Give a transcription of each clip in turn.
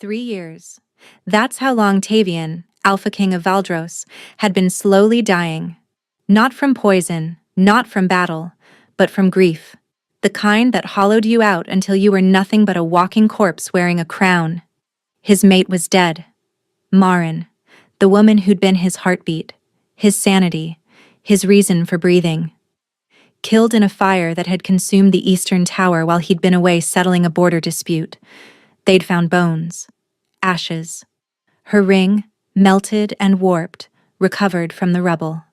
3 years. That's how long Tavian, Alpha King of Valdros, had been slowly dying. Not from poison, not from battle, but from grief. The kind that hollowed you out until you were nothing but a walking corpse wearing a crown. His mate was dead. Marin, the woman who'd been his heartbeat, his sanity, his reason for breathing. Killed in a fire that had consumed the Eastern Tower while he'd been away settling a border dispute. They'd found bones, ashes. Her ring, melted and warped, recovered from the rubble.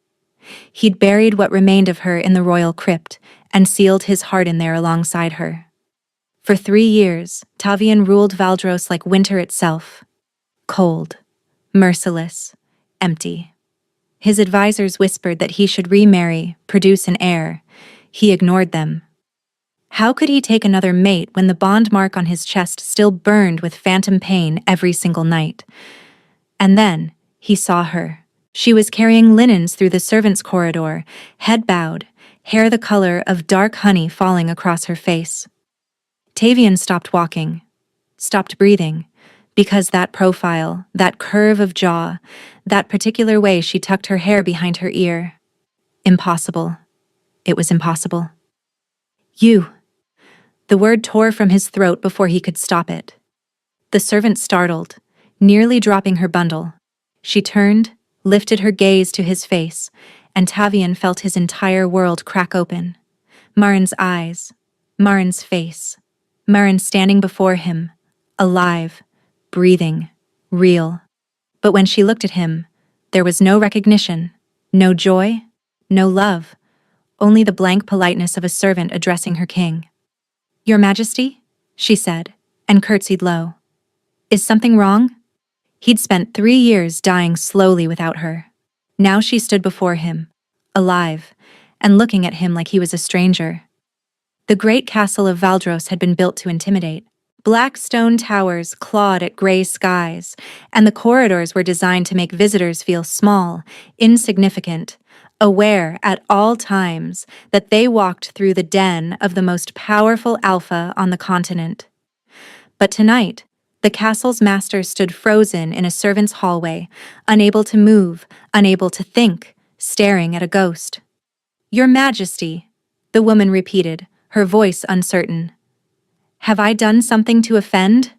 He'd buried what remained of her in the royal crypt and sealed his heart in there alongside her. For 3 years, Tavian ruled Valdros like winter itself. Cold, merciless, empty. His advisors whispered that he should remarry, produce an heir. He ignored them. How could he take another mate when the bond mark on his chest still burned with phantom pain every single night? And then, he saw her. She was carrying linens through the servants' corridor, head bowed, hair the color of dark honey falling across her face. Tavian stopped walking, stopped breathing, because that profile, that curve of jaw, that particular way she tucked her hair behind her ear. Impossible. It was impossible. You. The word tore from his throat before he could stop it. The servant startled, nearly dropping her bundle. She turned, lifted her gaze to his face, and Tavian felt his entire world crack open. Marin's eyes, Marin's face, Marin standing before him, alive, breathing, real. But when she looked at him, there was no recognition, no joy, no love, only the blank politeness of a servant addressing her king. "Your Majesty," she said, and curtsied low. "Is something wrong?" He'd spent 3 years dying slowly without her. Now she stood before him, alive, and looking at him like he was a stranger. The great castle of Valdros had been built to intimidate. Black stone towers clawed at gray skies, and the corridors were designed to make visitors feel small, insignificant, aware at all times that they walked through the den of the most powerful alpha on the continent. But tonight, the castle's master stood frozen in a servant's hallway, unable to move, unable to think, staring at a ghost. "Your Majesty," the woman repeated, her voice uncertain. "Have I done something to offend?"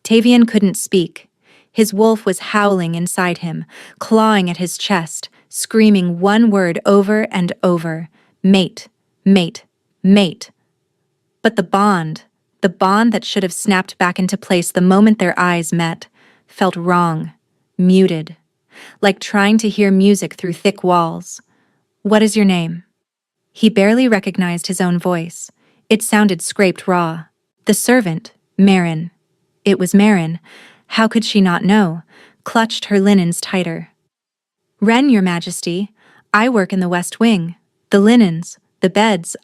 Tavian couldn't speak. His wolf was howling inside him, clawing at his chest, screaming one word over and over: mate, mate, mate. But the bond that should have snapped back into place the moment their eyes met, felt wrong, muted, like trying to hear music through thick walls. "What is your name?" He barely recognized his own voice. It sounded scraped raw. The servant, Marin. It was Marin. How could she not know? Clutched her linens tighter. "Wren, Your Majesty. I work in the West Wing. The linens, the beds,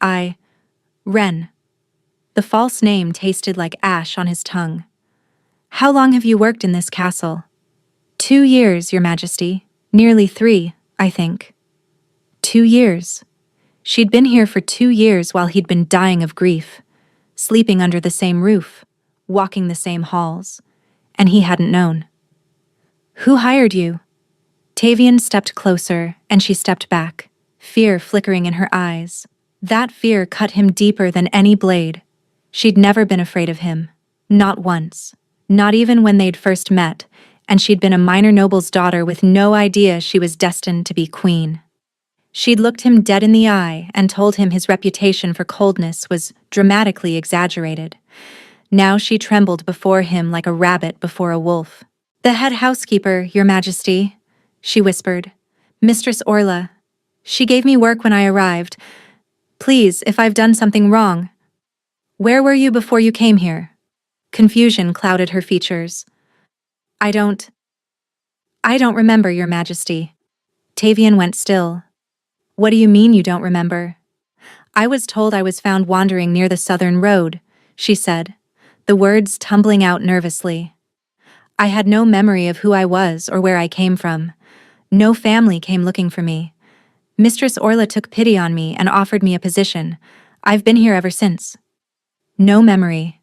Wren." The false name tasted like ash on his tongue. "How long have you worked in this castle?" 2 years, Your Majesty. Nearly 3, I think." 2 years. She'd been here for 2 years while he'd been dying of grief, sleeping under the same roof, walking the same halls, and he hadn't known. "Who hired you?" Tavian stepped closer, and she stepped back, fear flickering in her eyes. That fear cut him deeper than any blade. She'd never been afraid of him. Not once. Not even when they'd first met, and she'd been a minor noble's daughter with no idea she was destined to be queen. She'd looked him dead in the eye and told him his reputation for coldness was dramatically exaggerated. Now she trembled before him like a rabbit before a wolf. "The head housekeeper, Your Majesty," she whispered. "Mistress Orla. She gave me work when I arrived. Please, if I've done something wrong." "Where were you before you came here?" Confusion clouded her features. I don't remember, Your Majesty." Tavian went still. "What do you mean you don't remember?" "I was told I was found wandering near the southern road," she said, the words tumbling out nervously. "I had no memory of who I was or where I came from. No family came looking for me. Mistress Orla took pity on me and offered me a position. I've been here ever since." "No memory."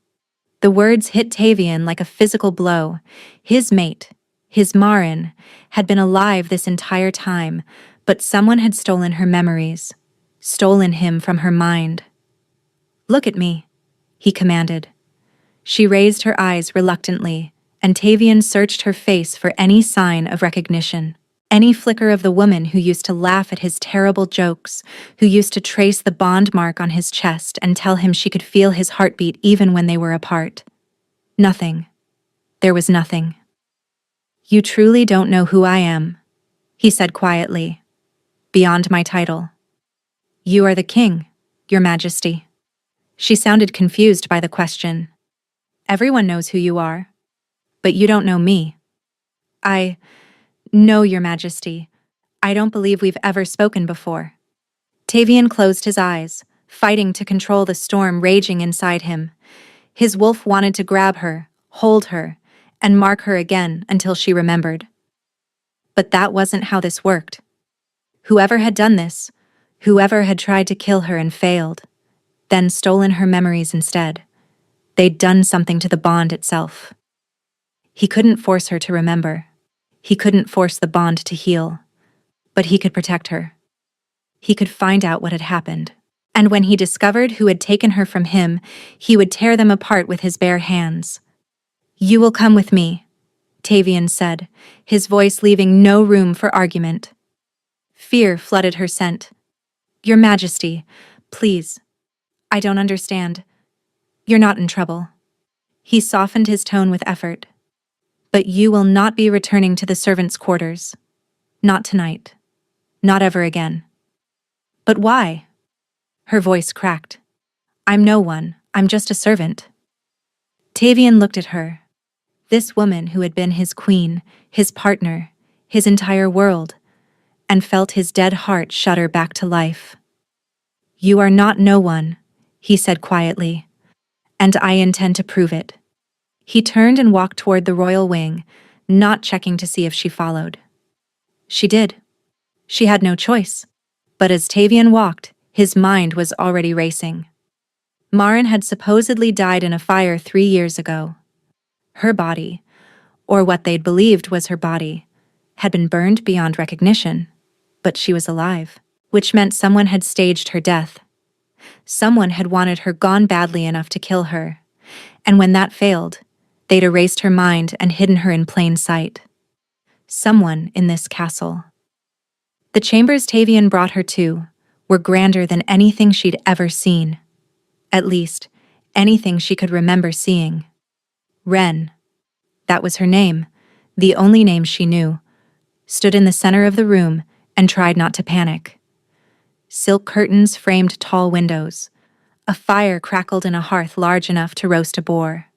The words hit Tavian like a physical blow. His mate, his Marin, had been alive this entire time, but someone had stolen her memories, stolen him from her mind. "Look at me," he commanded. She raised her eyes reluctantly, and Tavian searched her face for any sign of recognition. Any flicker of the woman who used to laugh at his terrible jokes, who used to trace the bond mark on his chest and tell him she could feel his heartbeat even when they were apart. Nothing. There was nothing. "You truly don't know who I am," he said quietly. "Beyond my title." "You are the king, Your Majesty." She sounded confused by the question. "Everyone knows who you are. But you don't know me." "No, Your Majesty. I don't believe we've ever spoken before." Tavian closed his eyes, fighting to control the storm raging inside him. His wolf wanted to grab her, hold her, and mark her again until she remembered. But that wasn't how this worked. Whoever had done this, whoever had tried to kill her and failed, then stolen her memories instead, they'd done something to the bond itself. He couldn't force her to remember. He couldn't force the bond to heal. But he could protect her. He could find out what had happened. And when he discovered who had taken her from him, he would tear them apart with his bare hands. "You will come with me," Tavian said, his voice leaving no room for argument. Fear flooded her scent. "Your Majesty, please. I don't understand. You're not in trouble." He softened his tone with effort. "But you will not be returning to the servants' quarters. Not tonight. Not ever again." "But why?" Her voice cracked. "I'm no one. I'm just a servant." Tavian looked at her. This woman who had been his queen, his partner, his entire world, and felt his dead heart shudder back to life. "You are not no one," he said quietly, "and I intend to prove it." He turned and walked toward the royal wing, not checking to see if she followed. She did. She had no choice. But as Tavian walked, his mind was already racing. Marin had supposedly died in a fire 3 years ago. Her body, or what they'd believed was her body, had been burned beyond recognition, but she was alive, which meant someone had staged her death. Someone had wanted her gone badly enough to kill her, and when that failed, they'd erased her mind and hidden her in plain sight. Someone in this castle. The chambers Tavian brought her to were grander than anything she'd ever seen. At least, anything she could remember seeing. Wren, that was her name, the only name she knew, stood in the center of the room and tried not to panic. Silk curtains framed tall windows. A fire crackled in a hearth large enough to roast a boar.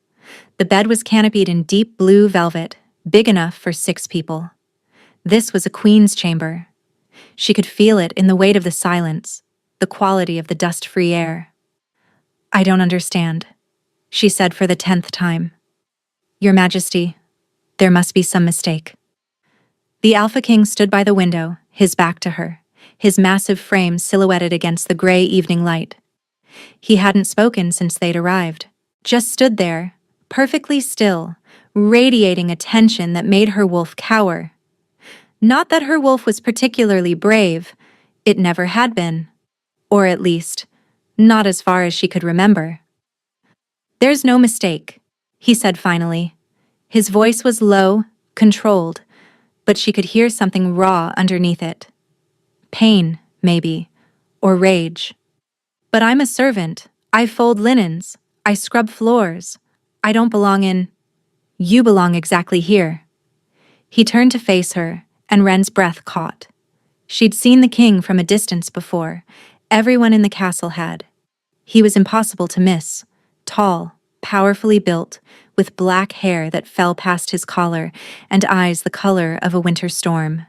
The bed was canopied in deep blue velvet, big enough for 6 people. This was a queen's chamber. She could feel it in the weight of the silence, the quality of the dust-free air. "I don't understand," she said for the 10th time. "Your Majesty, there must be some mistake." The Alpha King stood by the window, his back to her, his massive frame silhouetted against the gray evening light. He hadn't spoken since they'd arrived, just stood there, perfectly still, radiating a tension that made her wolf cower. Not that her wolf was particularly brave, it never had been. Or at least, not as far as she could remember. "There's no mistake," he said finally. His voice was low, controlled, but she could hear something raw underneath it. Pain, maybe, or rage. "But I'm a servant. I fold linens. I scrub floors. I don't belong in... You belong exactly here." He turned to face her, and Wren's breath caught. She'd seen the king from a distance before. Everyone in the castle had. He was impossible to miss. Tall, powerfully built, with black hair that fell past his collar and eyes the color of a winter storm.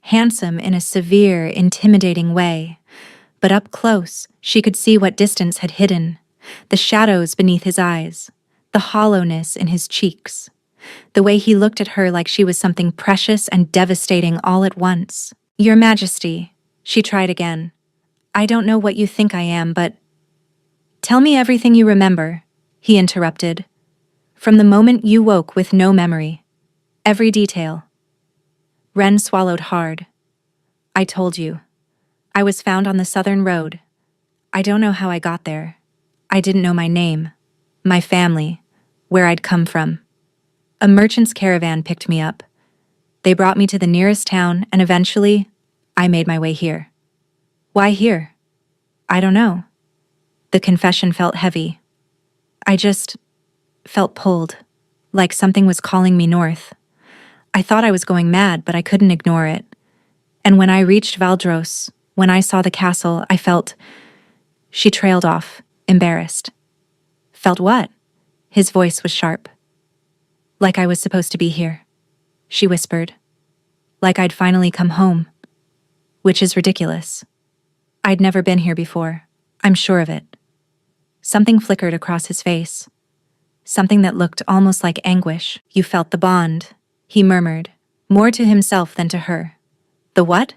Handsome in a severe, intimidating way. But up close, she could see what distance had hidden. The shadows beneath his eyes. The hollowness in his cheeks. The way he looked at her like she was something precious and devastating all at once. "Your Majesty," she tried again. "I don't know what you think I am, but..." "Tell me everything you remember," he interrupted, From the moment you woke with no memory. Every detail. Ren swallowed hard. I told you. I was found on the southern road. I don't know how I got there. I didn't know my name, my family, where I'd come from. A merchant's caravan picked me up. They brought me to the nearest town, and eventually, I made my way here. Why here? I don't know. The confession felt heavy. I just felt pulled, like something was calling me north. I thought I was going mad, but I couldn't ignore it. And when I reached Valdros, when I saw the castle, I felt... She trailed off, embarrassed. Felt what? His voice was sharp. Like I was supposed to be here, she whispered. Like I'd finally come home. Which is ridiculous. I'd never been here before. I'm sure of it. Something flickered across his face. Something that looked almost like anguish. You felt the bond, he murmured, more to himself than to her. The what?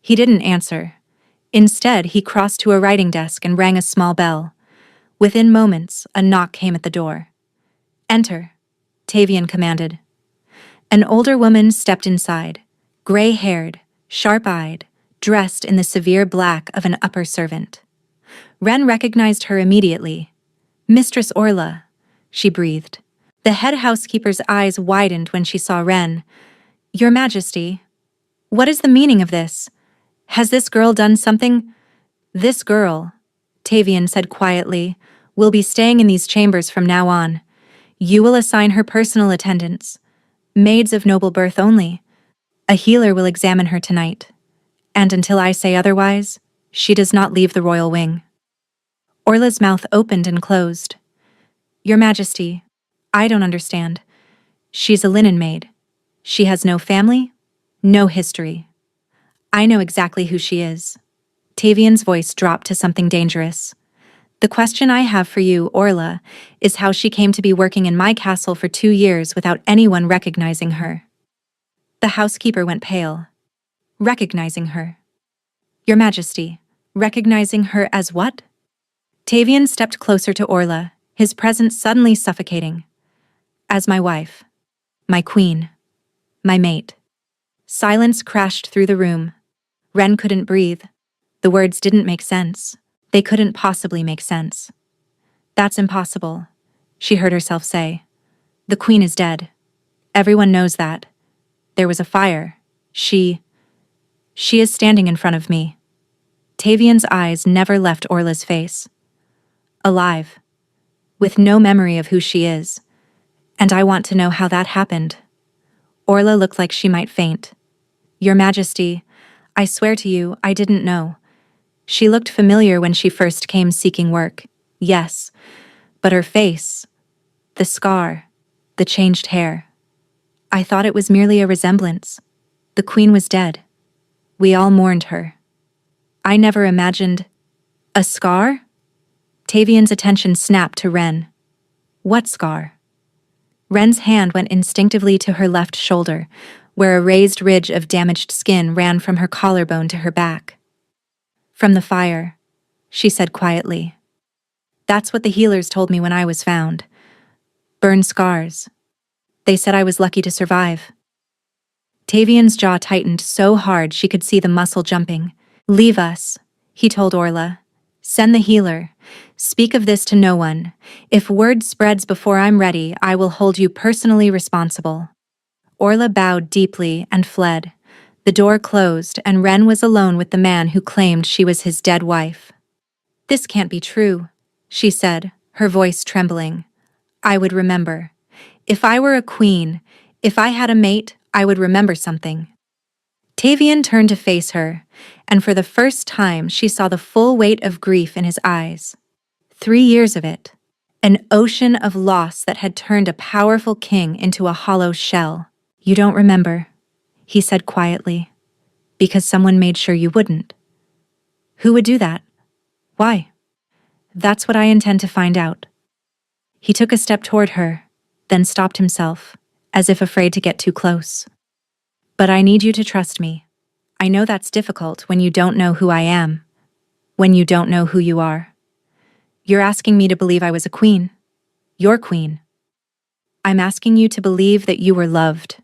He didn't answer. Instead, he crossed to a writing desk and rang a small bell. Within moments, a knock came at the door. Enter, Tavian commanded. An older woman stepped inside, gray-haired, sharp-eyed, dressed in the severe black of an upper servant. Ren recognized her immediately. Mistress Orla, she breathed. The head housekeeper's eyes widened when she saw Ren. Your Majesty, what is the meaning of this? Has this girl done something? This girl, Tavian said quietly, will be staying in these chambers from now on. You will assign her personal attendants, maids of noble birth only. A healer will examine her tonight. And until I say otherwise, she does not leave the royal wing. Orla's mouth opened and closed. Your Majesty, I don't understand. She's a linen maid. She has no family, no history. I know exactly who she is. Tavian's voice dropped to something dangerous. The question I have for you, Orla, is how she came to be working in my castle for 2 years without anyone recognizing her. The housekeeper went pale. Recognizing her. Your Majesty, recognizing her as what? Tavian stepped closer to Orla, his presence suddenly suffocating. As my wife. My queen. My mate. Silence crashed through the room. Ren couldn't breathe. The words didn't make sense. They couldn't possibly make sense. That's impossible, she heard herself say. The queen is dead. Everyone knows that. There was a fire. She is standing in front of me. Tavian's eyes never left Orla's face. Alive. With no memory of who she is. And I want to know how that happened. Orla looked like she might faint. Your Majesty, I swear to you, I didn't know. She looked familiar when she first came seeking work, yes, but her face, the scar, the changed hair. I thought it was merely a resemblance. The queen was dead. We all mourned her. I never imagined... A scar? Tavian's attention snapped to Ren. What scar? Ren's hand went instinctively to her left shoulder, where a raised ridge of damaged skin ran from her collarbone to her back. From the fire, she said quietly. That's what the healers told me when I was found. Burn scars. They said I was lucky to survive. Tavian's jaw tightened so hard she could see the muscle jumping. Leave us, he told Orla. Send the healer. Speak of this to no one. If word spreads before I'm ready, I will hold you personally responsible. Orla bowed deeply and fled. The door closed, and Ren was alone with the man who claimed she was his dead wife. This can't be true, she said, her voice trembling. I would remember. If I were a queen, if I had a mate, I would remember something. Tavian turned to face her, and for the first time she saw the full weight of grief in his eyes. 3 years of it. An ocean of loss that had turned a powerful king into a hollow shell. You don't remember, he said quietly, because someone made sure you wouldn't. Who would do that? Why? That's what I intend to find out. He took a step toward her, then stopped himself, as if afraid to get too close. But I need you to trust me. I know that's difficult when you don't know who I am, when you don't know who you are. You're asking me to believe I was a queen. Your queen. I'm asking you to believe that you were loved."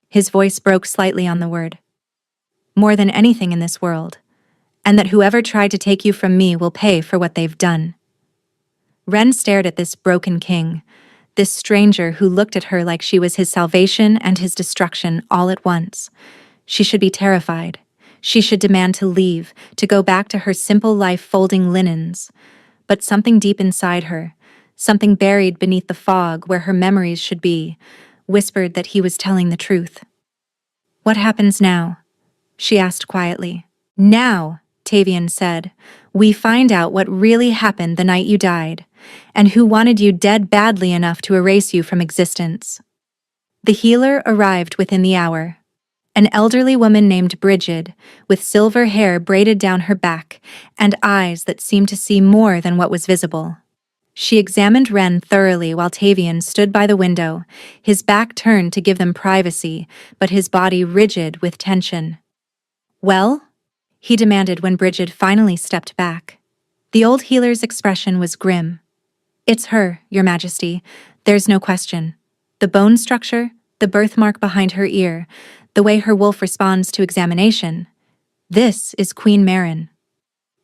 His voice broke slightly on the word. "More than anything in this world, and that whoever tried to take you from me will pay for what they've done." Ren stared at this broken king, this stranger who looked at her like she was his salvation and his destruction all at once. She should be terrified. She should demand to leave, to go back to her simple life folding linens. But something deep inside her, something buried beneath the fog where her memories should be, whispered that he was telling the truth. "What happens now?" she asked quietly. "Now," Tavian said, "we find out what really happened the night you died, and who wanted you dead badly enough to erase you from existence." The healer arrived within the hour. An elderly woman named Bridget, with silver hair braided down her back and eyes that seemed to see more than what was visible. She examined Ren thoroughly while Tavian stood by the window, his back turned to give them privacy, but his body rigid with tension. "Well?" he demanded when Bridget finally stepped back. The old healer's expression was grim. "It's her, Your Majesty. There's no question. The bone structure, the birthmark behind her ear, the way her wolf responds to examination. This is Queen Marin."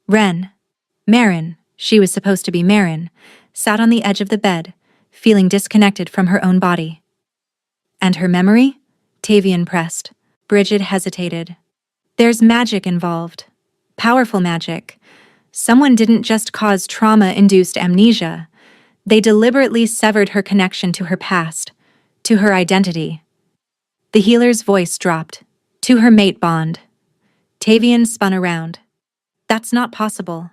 Marin, she was supposed to be Marin, sat on the edge of the bed, feeling disconnected from her own body. "And her memory?" Tavian pressed. Bridget hesitated. "There's magic involved. Powerful magic. Someone didn't just cause trauma-induced amnesia. They deliberately severed her connection to her past, to her identity." The healer's voice dropped. "To her mate bond." Tavian spun around. "That's not possible.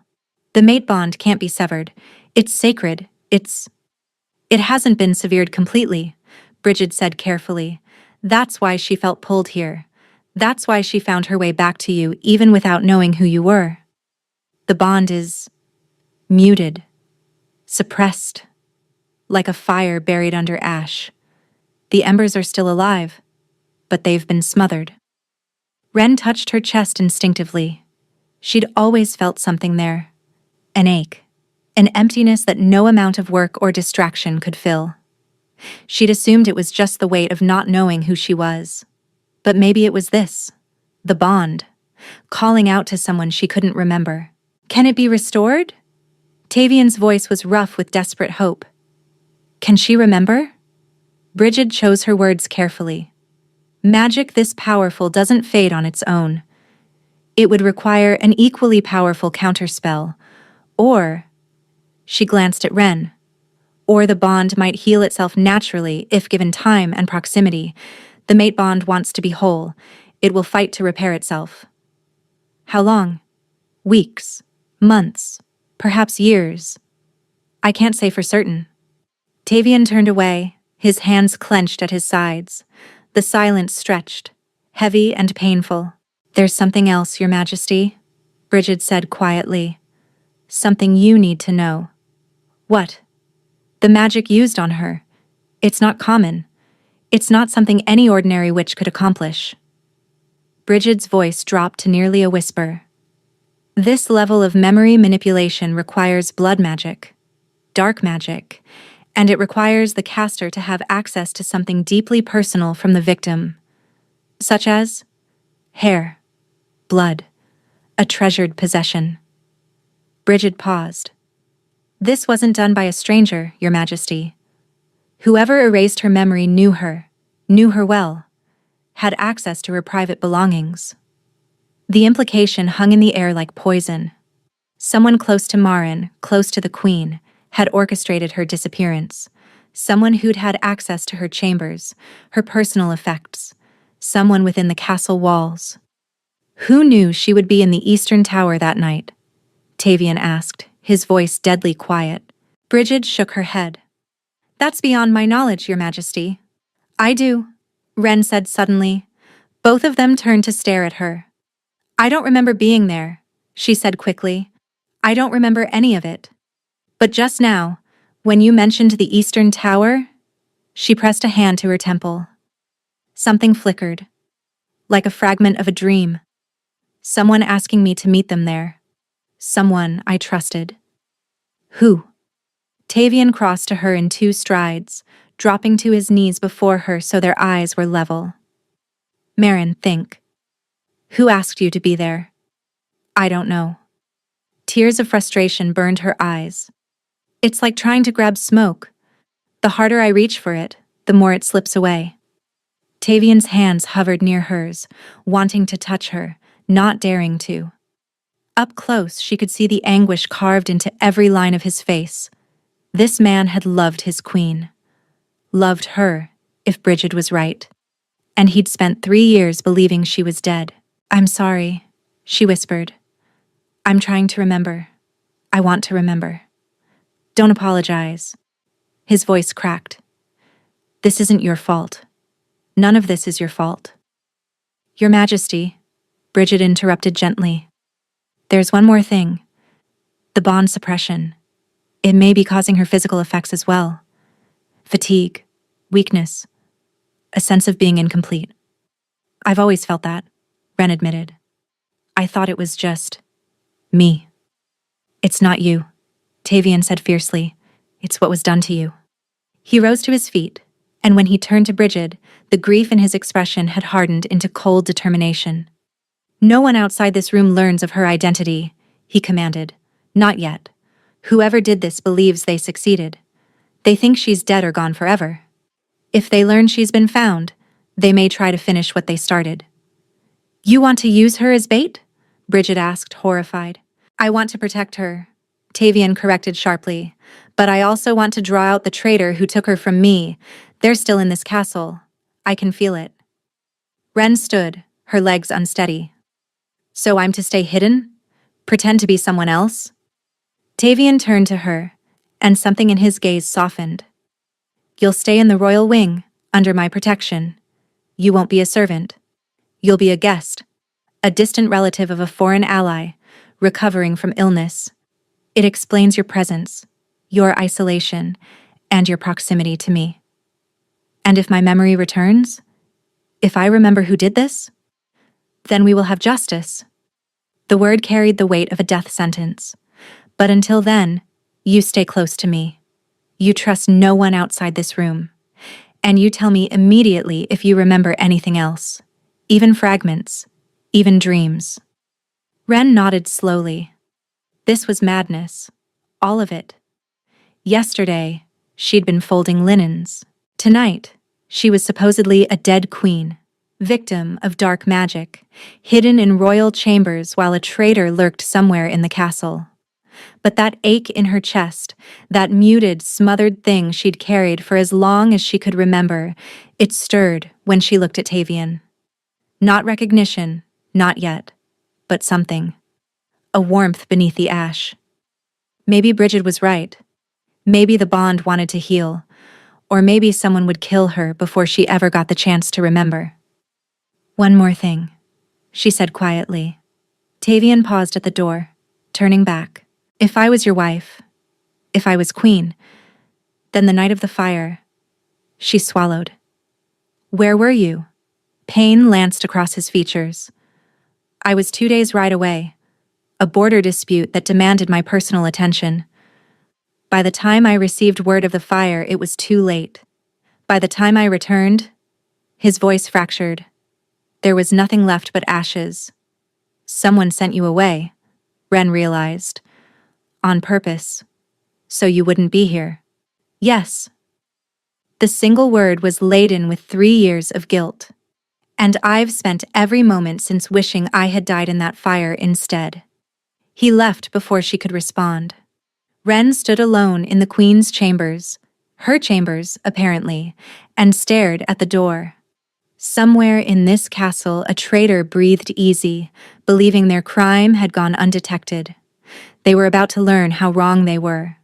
The mate bond can't be severed. It's sacred. It hasn't been severed completely," Bridget said carefully. "That's why she felt pulled here. That's why she found her way back to you even without knowing who you were. The bond is muted, suppressed, like a fire buried under ash. The embers are still alive, but they've been smothered." Ren touched her chest instinctively. She'd always felt something there. An ache, an emptiness that no amount of work or distraction could fill. She'd assumed it was just the weight of not knowing who she was. But maybe it was this, the bond, calling out to someone she couldn't remember. "Can it be restored?" Tavian's voice was rough with desperate hope. "Can she remember?" Bridget chose her words carefully. "Magic this powerful doesn't fade on its own. It would require an equally powerful counterspell, or," she glanced at Ren, "or the bond might heal itself naturally if given time and proximity. The mate bond wants to be whole. It will fight to repair itself." "How long? Weeks, months, perhaps years. I can't say for certain." Tavian turned away, his hands clenched at his sides. The silence stretched, heavy and painful. "There's something else, Your Majesty," Bridget said quietly. "Something you need to know." "What?" "The magic used on her. It's not common. It's not something any ordinary witch could accomplish." Bridget's voice dropped to nearly a whisper. "This level of memory manipulation requires blood magic, dark magic, and it requires the caster to have access to something deeply personal from the victim, such as hair, blood, a treasured possession." Bridget paused. "This wasn't done by a stranger, Your Majesty. Whoever erased her memory knew her well, had access to her private belongings." The implication hung in the air like poison. Someone close to Marin, close to the Queen, had orchestrated her disappearance. Someone who'd had access to her chambers, her personal effects. Someone within the castle walls. "Who knew she would be in the Eastern Tower that night?" Tavian asked, his voice deadly quiet. Bridget shook her head. "That's beyond my knowledge, Your Majesty." "I do," Ren said suddenly. Both of them turned to stare at her. "I don't remember being there," she said quickly. "I don't remember any of it. But just now, when you mentioned the Eastern Tower," she pressed a hand to her temple. "Something flickered, like a fragment of a dream. Someone asking me to meet them there. Someone I trusted." "Who?" Tavian crossed to her in 2 strides, dropping to his knees before her so their eyes were level. Maren, think. Who asked you to be there? I don't know. Tears of frustration burned her eyes. It's like trying to grab smoke. The harder I reach for it, the more it slips away. Tavian's hands hovered near hers, wanting to touch her, not daring to. Up close, she could see the anguish carved into every line of his face. This man had loved his queen. Loved her, if Bridget was right. And he'd spent 3 years believing she was dead. I'm sorry, she whispered. I'm trying to remember. I want to remember. Don't apologize. His voice cracked. This isn't your fault. None of this is your fault. Your Majesty, Bridget interrupted gently. There's one more thing. The bond suppression. It may be causing her physical effects as well. Fatigue, weakness, a sense of being incomplete. I've always felt that, Ren admitted. I thought it was just me. It's not you, Tavian said fiercely. It's what was done to you. He rose to his feet, and when he turned to Bridget, the grief in his expression had hardened into cold determination. No one outside this room learns of her identity, he commanded. Not yet. Whoever did this believes they succeeded. They think she's dead or gone forever. If they learn she's been found, they may try to finish what they started. You want to use her as bait? Bridget asked, horrified. I want to protect her, Tavian corrected sharply. But I also want to draw out the traitor who took her from me. They're still in this castle. I can feel it. Ren stood, her legs unsteady. So I'm to stay hidden? Pretend to be someone else? Tavian turned to her, and something in his gaze softened. You'll stay in the royal wing, under my protection. You won't be a servant. You'll be a guest, a distant relative of a foreign ally, recovering from illness. It explains your presence, your isolation, and your proximity to me. And if my memory returns, if I remember who did this, then we will have justice. The word carried the weight of a death sentence. But until then, you stay close to me. You trust no one outside this room. And you tell me immediately if you remember anything else, even fragments, even dreams. Ren nodded slowly. This was madness, all of it. Yesterday, she'd been folding linens. Tonight, she was supposedly a dead queen, victim of dark magic, hidden in royal chambers while a traitor lurked somewhere in the castle. But that ache in her chest, that muted, smothered thing she'd carried for as long as she could remember, it stirred when she looked at Tavian. Not recognition, not yet, but something. A warmth beneath the ash. Maybe Bridget was right. Maybe the bond wanted to heal, or maybe someone would kill her before she ever got the chance to remember. One more thing, she said quietly. Tavian paused at the door, turning back. If I was your wife, if I was queen, then the night of the fire, she swallowed. Where were you? Pain lanced across his features. I was 2 days' ride away, a border dispute that demanded my personal attention. By the time I received word of the fire, it was too late. By the time I returned, his voice fractured. There was nothing left but ashes. Someone sent you away, Ren realized. On purpose, so you wouldn't be here. Yes. The single word was laden with 3 years of guilt. And I've spent every moment since wishing I had died in that fire instead. He left before she could respond. Ren stood alone in the queen's chambers, her chambers, apparently, and stared at the door. Somewhere in this castle, a traitor breathed easy, believing their crime had gone undetected. They were about to learn how wrong they were.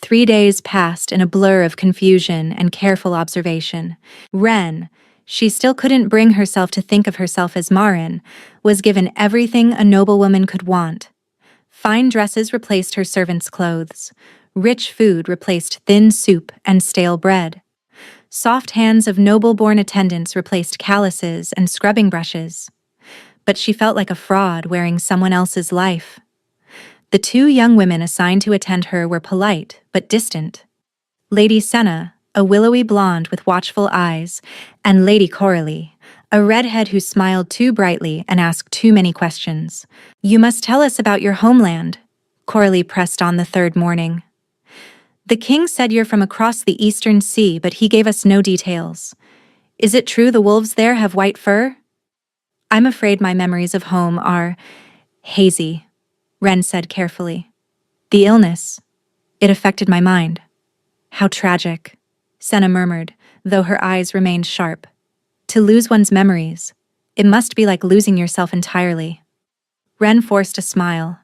3 days passed in a blur of confusion and careful observation. Ren, she still couldn't bring herself to think of herself as Maren, was given everything a noblewoman could want. Fine dresses replaced her servants' clothes. Rich food replaced thin soup and stale bread. Soft hands of noble-born attendants replaced calluses and scrubbing brushes. But she felt like a fraud wearing someone else's life. The 2 young women assigned to attend her were polite but distant. Lady Senna, a willowy blonde with watchful eyes, and Lady Coralie, a redhead who smiled too brightly and asked too many questions. "You must tell us about your homeland," Coralie pressed on the third morning. "The king said you're from across the eastern sea, but he gave us no details. Is it true the wolves there have white fur?" "I'm afraid my memories of home are hazy," Wren said carefully. "The illness, it affected my mind." "How tragic," Senna murmured, though her eyes remained sharp. "To lose one's memories, it must be like losing yourself entirely." Wren forced a smile.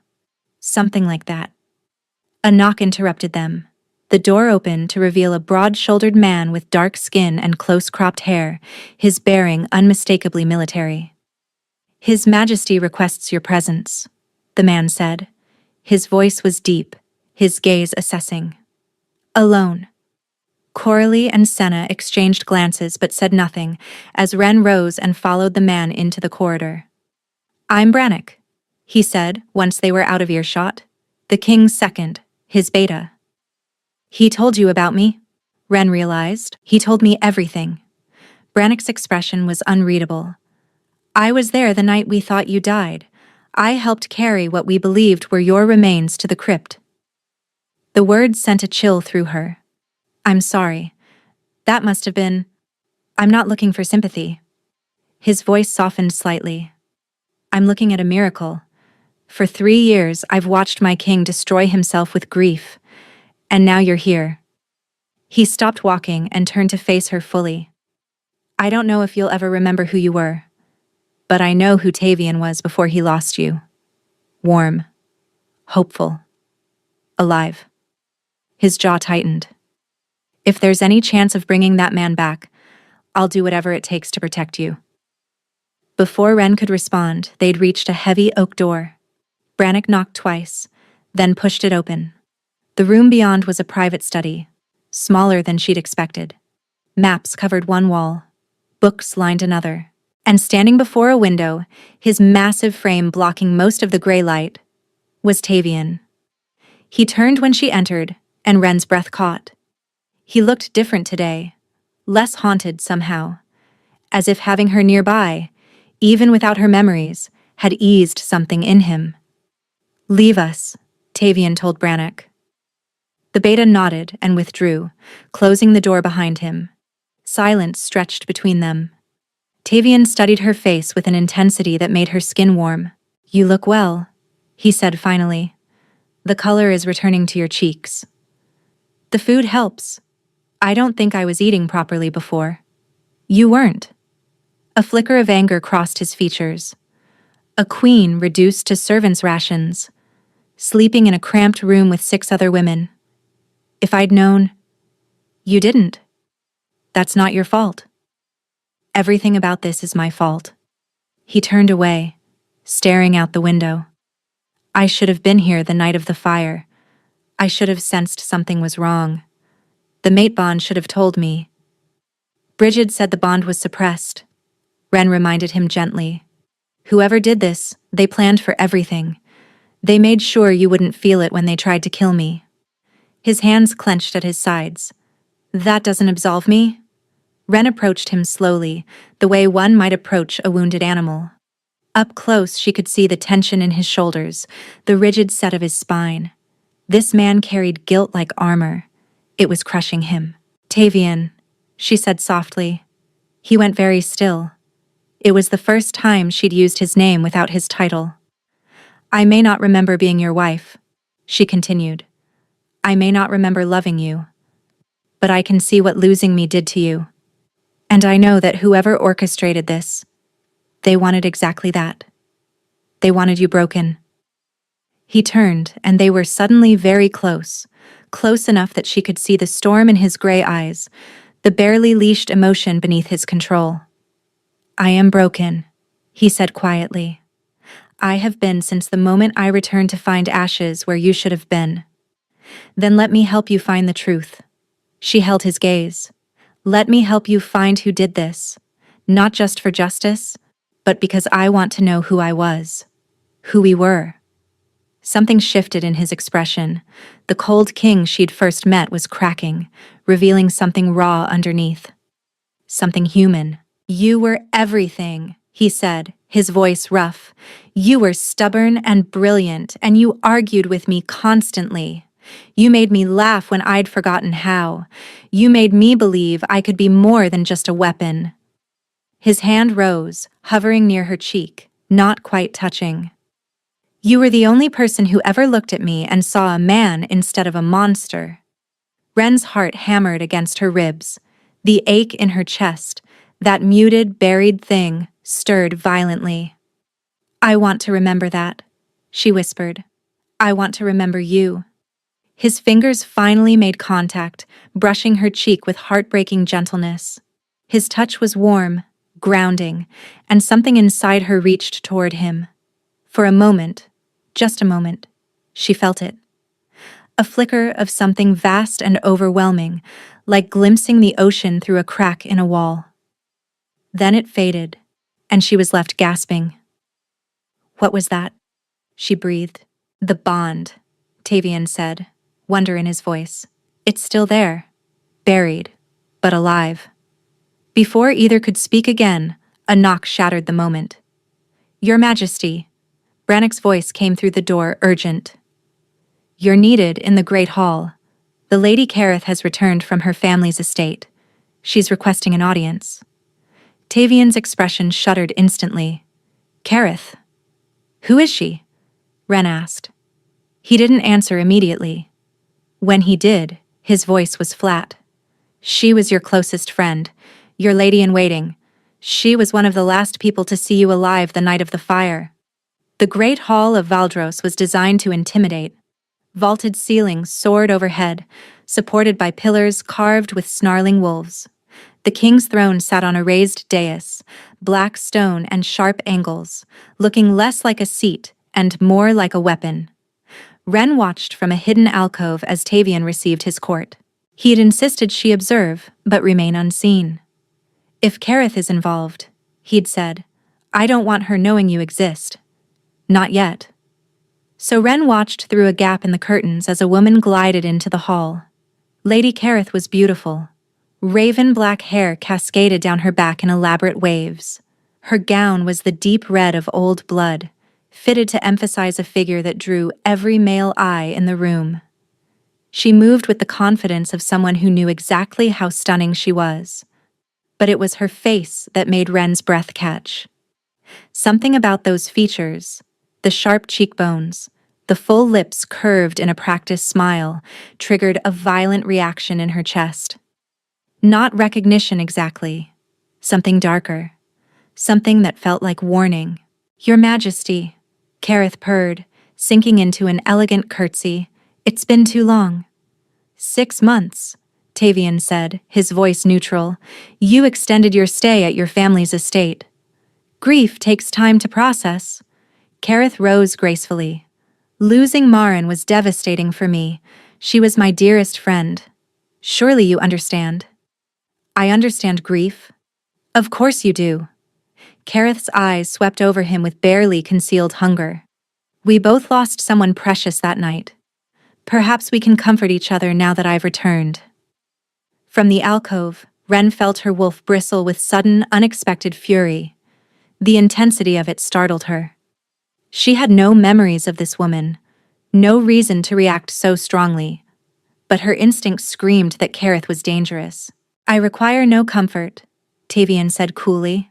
"Something like that." A knock interrupted them. The door opened to reveal a broad-shouldered man with dark skin and close-cropped hair, his bearing unmistakably military. "His Majesty requests your presence," the man said. His voice was deep, his gaze assessing. "Alone." Coralie and Senna exchanged glances but said nothing as Wren rose and followed the man into the corridor. "I'm Brannock," he said once they were out of earshot. "The king's second, his beta." "He told you about me?" Wren realized. "He told me everything." Brannock's expression was unreadable. "I was there the night we thought you died. I helped carry what we believed were your remains to the crypt." The words sent a chill through her. "I'm sorry. That must have been... I'm not looking for sympathy." His voice softened slightly. "I'm looking at a miracle. For 3 years, I've watched my king destroy himself with grief. And now you're here." He stopped walking and turned to face her fully. "I don't know if you'll ever remember who you were, but I know who Tavian was before he lost you. Warm. Hopeful. Alive." His jaw tightened. "If there's any chance of bringing that man back, I'll do whatever it takes to protect you." Before Wren could respond, they'd reached a heavy oak door. Brannock knocked twice, then pushed it open. The room beyond was a private study, smaller than she'd expected. Maps covered one wall, books lined another, and standing before a window, his massive frame blocking most of the gray light, was Tavian. He turned when she entered, and Wren's breath caught. He looked different today, less haunted somehow, as if having her nearby, even without her memories, had eased something in him. "Leave us," Tavian told Brannock. The beta nodded and withdrew, closing the door behind him. Silence stretched between them. Tavian studied her face with an intensity that made her skin warm. "You look well," he said finally. "The color is returning to your cheeks." "The food helps. I don't think I was eating properly before." "You weren't." A flicker of anger crossed his features. A queen reduced to servants' rations, sleeping in a cramped room with 6 other women. "If I'd known..." "You didn't. That's not your fault." "Everything about this is my fault." He turned away, staring out the window. "I should have been here the night of the fire. I should have sensed something was wrong. The mate bond should have told me." "Brigid said the bond was suppressed," Wren reminded him gently. "Whoever did this, they planned for everything. They made sure you wouldn't feel it when they tried to kill me." His hands clenched at his sides. "That doesn't absolve me?" Wren approached him slowly, the way one might approach a wounded animal. Up close, she could see the tension in his shoulders, the rigid set of his spine. This man carried guilt like armor. It was crushing him. "Tavian," she said softly. He went very still. It was the first time she'd used his name without his title. "I may not remember being your wife," she continued. "I may not remember loving you. But I can see what losing me did to you. And I know that whoever orchestrated this, they wanted exactly that. They wanted you broken." He turned, and they were suddenly very close, close enough that she could see the storm in his gray eyes, the barely leashed emotion beneath his control. "I am broken," he said quietly. "I have been since the moment I returned to find ashes where you should have been." "Then let me help you find the truth." She held his gaze. "Let me help you find who did this, not just for justice, but because I want to know who I was, who we were." Something shifted in his expression. The cold king she'd first met was cracking, revealing something raw underneath. Something human. "You were everything," he said, his voice rough. "You were stubborn and brilliant, and you argued with me constantly. You made me laugh when I'd forgotten how. You made me believe I could be more than just a weapon." His hand rose, hovering near her cheek, not quite touching. "You were the only person who ever looked at me and saw a man instead of a monster." Ren's heart hammered against her ribs. The ache in her chest, that muted, buried thing, stirred violently. "I want to remember that," she whispered. "I want to remember you." His fingers finally made contact, brushing her cheek with heartbreaking gentleness. His touch was warm, grounding, and something inside her reached toward him. For a moment, just a moment, she felt it. A flicker of something vast and overwhelming, like glimpsing the ocean through a crack in a wall. Then it faded, and she was left gasping. "What was that?" she breathed. "The bond," Tavian said, wonder in his voice. "It's still there, buried, but alive." Before either could speak again, a knock shattered the moment. "Your Majesty," Brannock's voice came through the door, urgent. "You're needed in the Great Hall. The Lady Carith has returned from her family's estate. She's requesting an audience." Tavian's expression shuddered instantly. "Carith? Who is she?" Ren asked. He didn't answer immediately. When he did, his voice was flat. "She was your closest friend, your lady-in-waiting. She was one of the last people to see you alive the night of the fire." The Great Hall of Valdros was designed to intimidate. Vaulted ceilings soared overhead, supported by pillars carved with snarling wolves. The king's throne sat on a raised dais, black stone and sharp angles, looking less like a seat and more like a weapon. Ren watched from a hidden alcove as Tavian received his court. He had insisted she observe, but remain unseen. "If Carith is involved," he'd said, "I don't want her knowing you exist. Not yet." So Ren watched through a gap in the curtains as a woman glided into the hall. Lady Carith was beautiful. Raven black hair cascaded down her back in elaborate waves. Her gown was the deep red of old blood, fitted to emphasize a figure that drew every male eye in the room. She moved with the confidence of someone who knew exactly how stunning she was. But it was her face that made Ren's breath catch. Something about those features, the sharp cheekbones, the full lips curved in a practiced smile, triggered a violent reaction in her chest. Not recognition exactly. Something darker. Something that felt like warning. "Your Majesty," Carith purred, sinking into an elegant curtsy. "It's been too long." "6 months," Tavian said, his voice neutral. "You extended your stay at your family's estate." "Grief takes time to process." Carith rose gracefully. "Losing Marin was devastating for me. She was my dearest friend. Surely you understand." "I understand grief." "Of course you do." Carith's eyes swept over him with barely concealed hunger. "We both lost someone precious that night. Perhaps we can comfort each other now that I've returned." From the alcove, Ren felt her wolf bristle with sudden, unexpected fury. The intensity of it startled her. She had no memories of this woman, no reason to react so strongly, but her instinct screamed that Carith was dangerous. "I require no comfort," Tavian said coolly.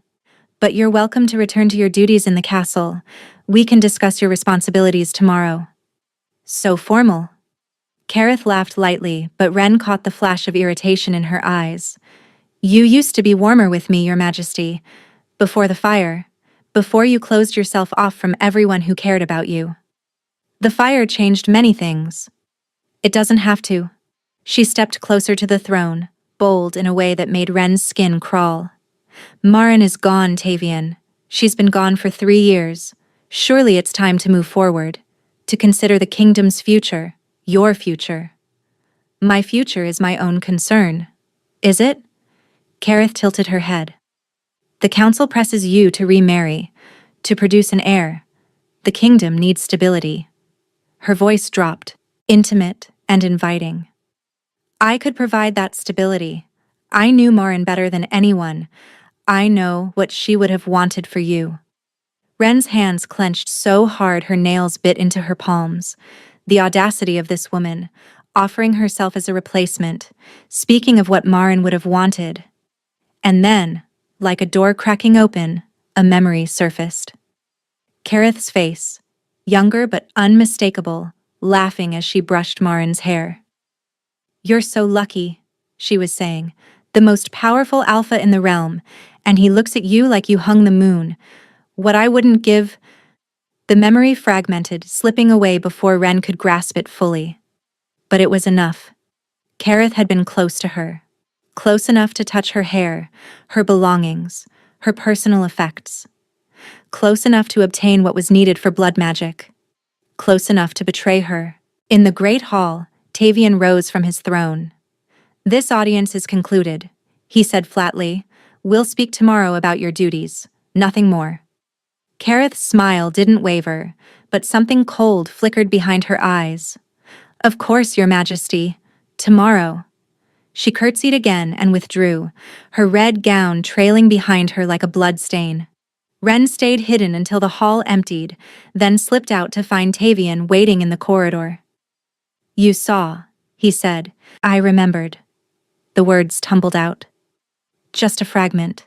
"But you're welcome to return to your duties in the castle. We can discuss your responsibilities tomorrow." "So formal." Carith laughed lightly, but Ren caught the flash of irritation in her eyes. "You used to be warmer with me, Your Majesty. Before the fire. Before you closed yourself off from everyone who cared about you." "The fire changed many things." "It doesn't have to." She stepped closer to the throne, bold in a way that made Ren's skin crawl. "Marin is gone, Tavian. She's been gone for 3 years. Surely it's time to move forward, to consider the kingdom's future, your future." "My future is my own concern." "Is it?" Carith tilted her head. "The council presses you to remarry, to produce an heir. The kingdom needs stability." Her voice dropped, intimate and inviting. I could provide that stability. I knew Morin better than anyone. I know what she would have wanted for you. Ren's hands clenched so hard her nails bit into her palms. The audacity of this woman, offering herself as a replacement, speaking of what Marin would have wanted. And then, like a door cracking open, a memory surfaced. Kareth's face, younger but unmistakable, laughing as she brushed Marin's hair. "You're so lucky," she was saying, "the most powerful alpha in the realm, and he looks at you like you hung the moon. What I wouldn't give—" The memory fragmented, slipping away before Ren could grasp it fully. But it was enough. Kareth had been close to her. Close enough to touch her hair, her belongings, her personal effects. Close enough to obtain what was needed for blood magic. Close enough to betray her. In the great hall, Tavian rose from his throne. "This audience is concluded," he said flatly. "We'll speak tomorrow about your duties. Nothing more." Kareth's smile didn't waver, but something cold flickered behind her eyes. "Of course, Your Majesty. Tomorrow." She curtsied again and withdrew, her red gown trailing behind her like a bloodstain. Ren stayed hidden until the hall emptied, then slipped out to find Tavian waiting in the corridor. "You saw," he said. "I remembered." The words tumbled out. "Just a fragment.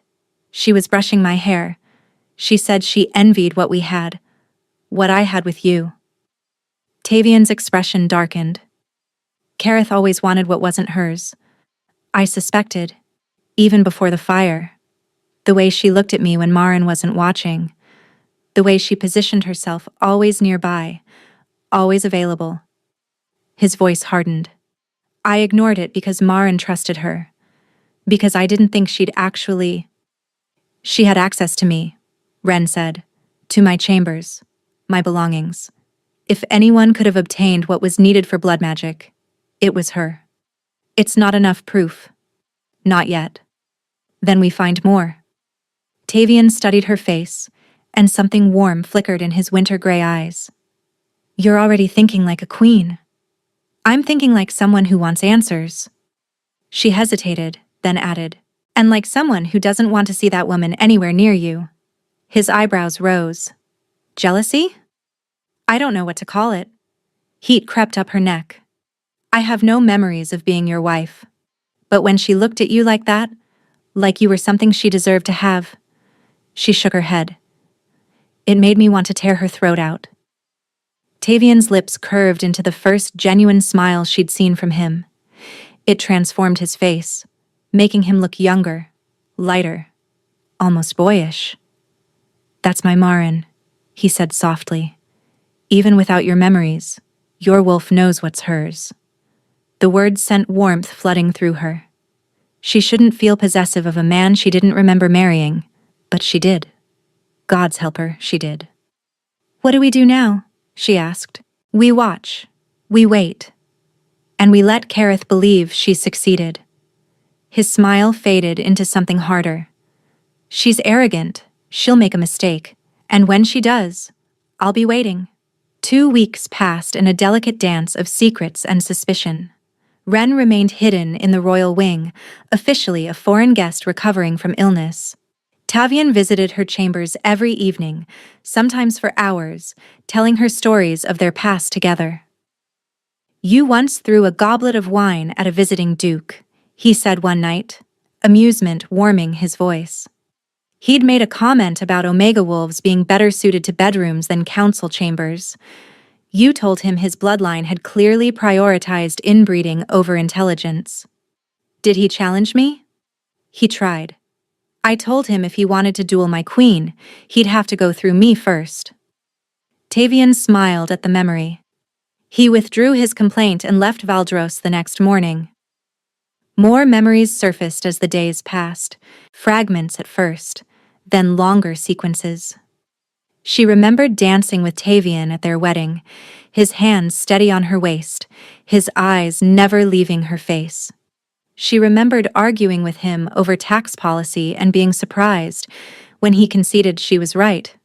She was brushing my hair. She said she envied what we had. What I had with you." Tavian's expression darkened. Kareth always wanted what wasn't hers. I suspected, even before the fire. The way she looked at me when Marin wasn't watching. The way she positioned herself always nearby, always available. His voice hardened. "I ignored it because Marin trusted her. Because I didn't think she'd actually—" "She had access to me," Ren said. "To my chambers, my belongings. If anyone could have obtained what was needed for blood magic, it was her. It's not enough proof. Not yet. Then we find more." Tavian studied her face, and something warm flickered in his winter-gray eyes. "You're already thinking like a queen." "I'm thinking like someone who wants answers." She hesitated, then added, "And like someone who doesn't want to see that woman anywhere near you." His eyebrows rose. "Jealousy? I don't know what to call it." Heat crept up her neck. "I have no memories of being your wife. But when she looked at you like that, like you were something she deserved to have," she shook her head. "It made me want to tear her throat out." Tavian's lips curved into the first genuine smile she'd seen from him. It transformed his face, making him look younger, lighter, almost boyish. "That's my Marin," he said softly. "Even without your memories, your wolf knows what's hers." The words sent warmth flooding through her. She shouldn't feel possessive of a man she didn't remember marrying, but she did. God's help her, she did. "What do we do now?" she asked. "We watch. We wait. And we let Kareth believe she's succeeded." His smile faded into something harder. "She's arrogant. She'll make a mistake. And when she does, I'll be waiting." 2 weeks passed in a delicate dance of secrets and suspicion. Ren remained hidden in the royal wing, officially a foreign guest recovering from illness. Tavian visited her chambers every evening, sometimes for hours, telling her stories of their past together. "You once threw a goblet of wine at a visiting duke," he said one night, amusement warming his voice. He'd made a comment about Omega wolves being better suited to bedrooms than council chambers. You told him his bloodline had clearly prioritized inbreeding over intelligence. Did he challenge me? He tried. I told him if he wanted to duel my queen, he'd have to go through me first. Tavian smiled at the memory. He withdrew his complaint and left Valdros the next morning. More memories surfaced as the days passed, fragments at first, then longer sequences. She remembered dancing with Tavian at their wedding, his hands steady on her waist, his eyes never leaving her face. She remembered arguing with him over tax policy and being surprised when he conceded she was right.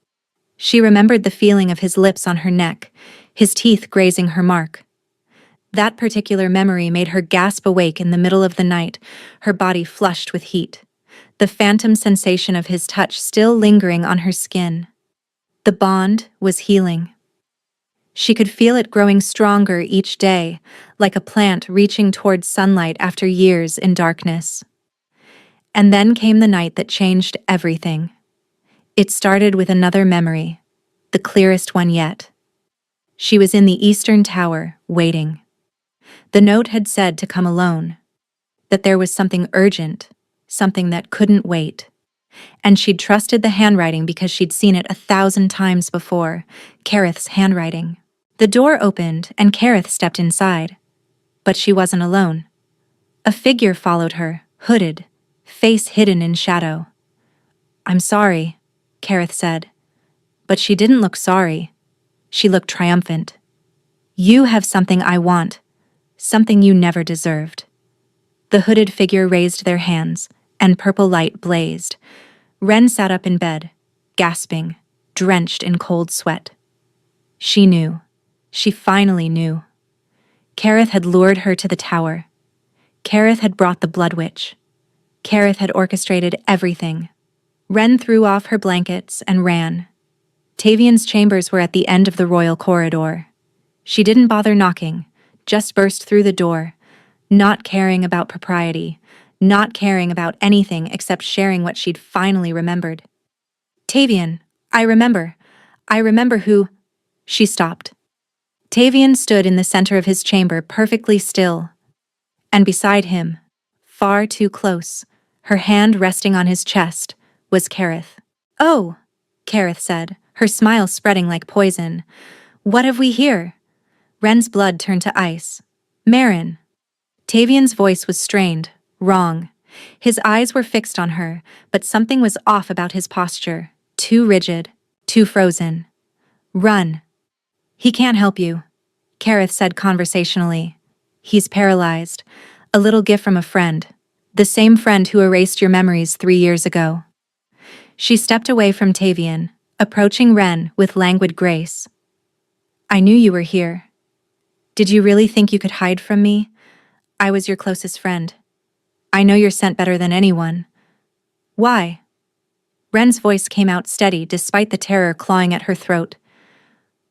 She remembered the feeling of his lips on her neck, his teeth grazing her mark. That particular memory made her gasp awake in the middle of the night, her body flushed with heat, the phantom sensation of his touch still lingering on her skin. The bond was healing. She could feel it growing stronger each day, like a plant reaching towards sunlight after years in darkness. And then came the night that changed everything. It started with another memory, the clearest one yet. She was in the Eastern Tower, waiting. The note had said to come alone, that there was something urgent, something that couldn't wait. And she'd trusted the handwriting because she'd seen it 1,000 times before, Kareth's handwriting. The door opened and Kareth stepped inside. But she wasn't alone. A figure followed her, hooded, face hidden in shadow. "I'm sorry," Kareth said. But she didn't look sorry. She looked triumphant. "You have something I want, something you never deserved." The hooded figure raised their hands, and purple light blazed. Ren sat up in bed, gasping, drenched in cold sweat. She knew. She finally knew. Kareth had lured her to the tower. Kareth had brought the Blood Witch. Kareth had orchestrated everything. Ren threw off her blankets and ran. Tavian's chambers were at the end of the royal corridor. She didn't bother knocking, just burst through the door, not caring about propriety, not caring about anything except sharing what she'd finally remembered. "Tavian, I remember who—" She stopped. Tavian stood in the center of his chamber, perfectly still. And beside him, far too close, her hand resting on his chest, was Kareth. "Oh," Kareth said, her smile spreading like poison. "What have we here?" Ren's blood turned to ice. "Marin." Tavian's voice was strained, wrong. His eyes were fixed on her, but something was off about his posture, too rigid, too frozen. "Run." "He can't help you," Kareth said conversationally. "He's paralyzed. A little gift from a friend. The same friend who erased your memories 3 years ago." She stepped away from Tavian, approaching Ren with languid grace. "I knew you were here. Did you really think you could hide from me? I was your closest friend. I know your scent better than anyone." "Why?" Ren's voice came out steady despite the terror clawing at her throat.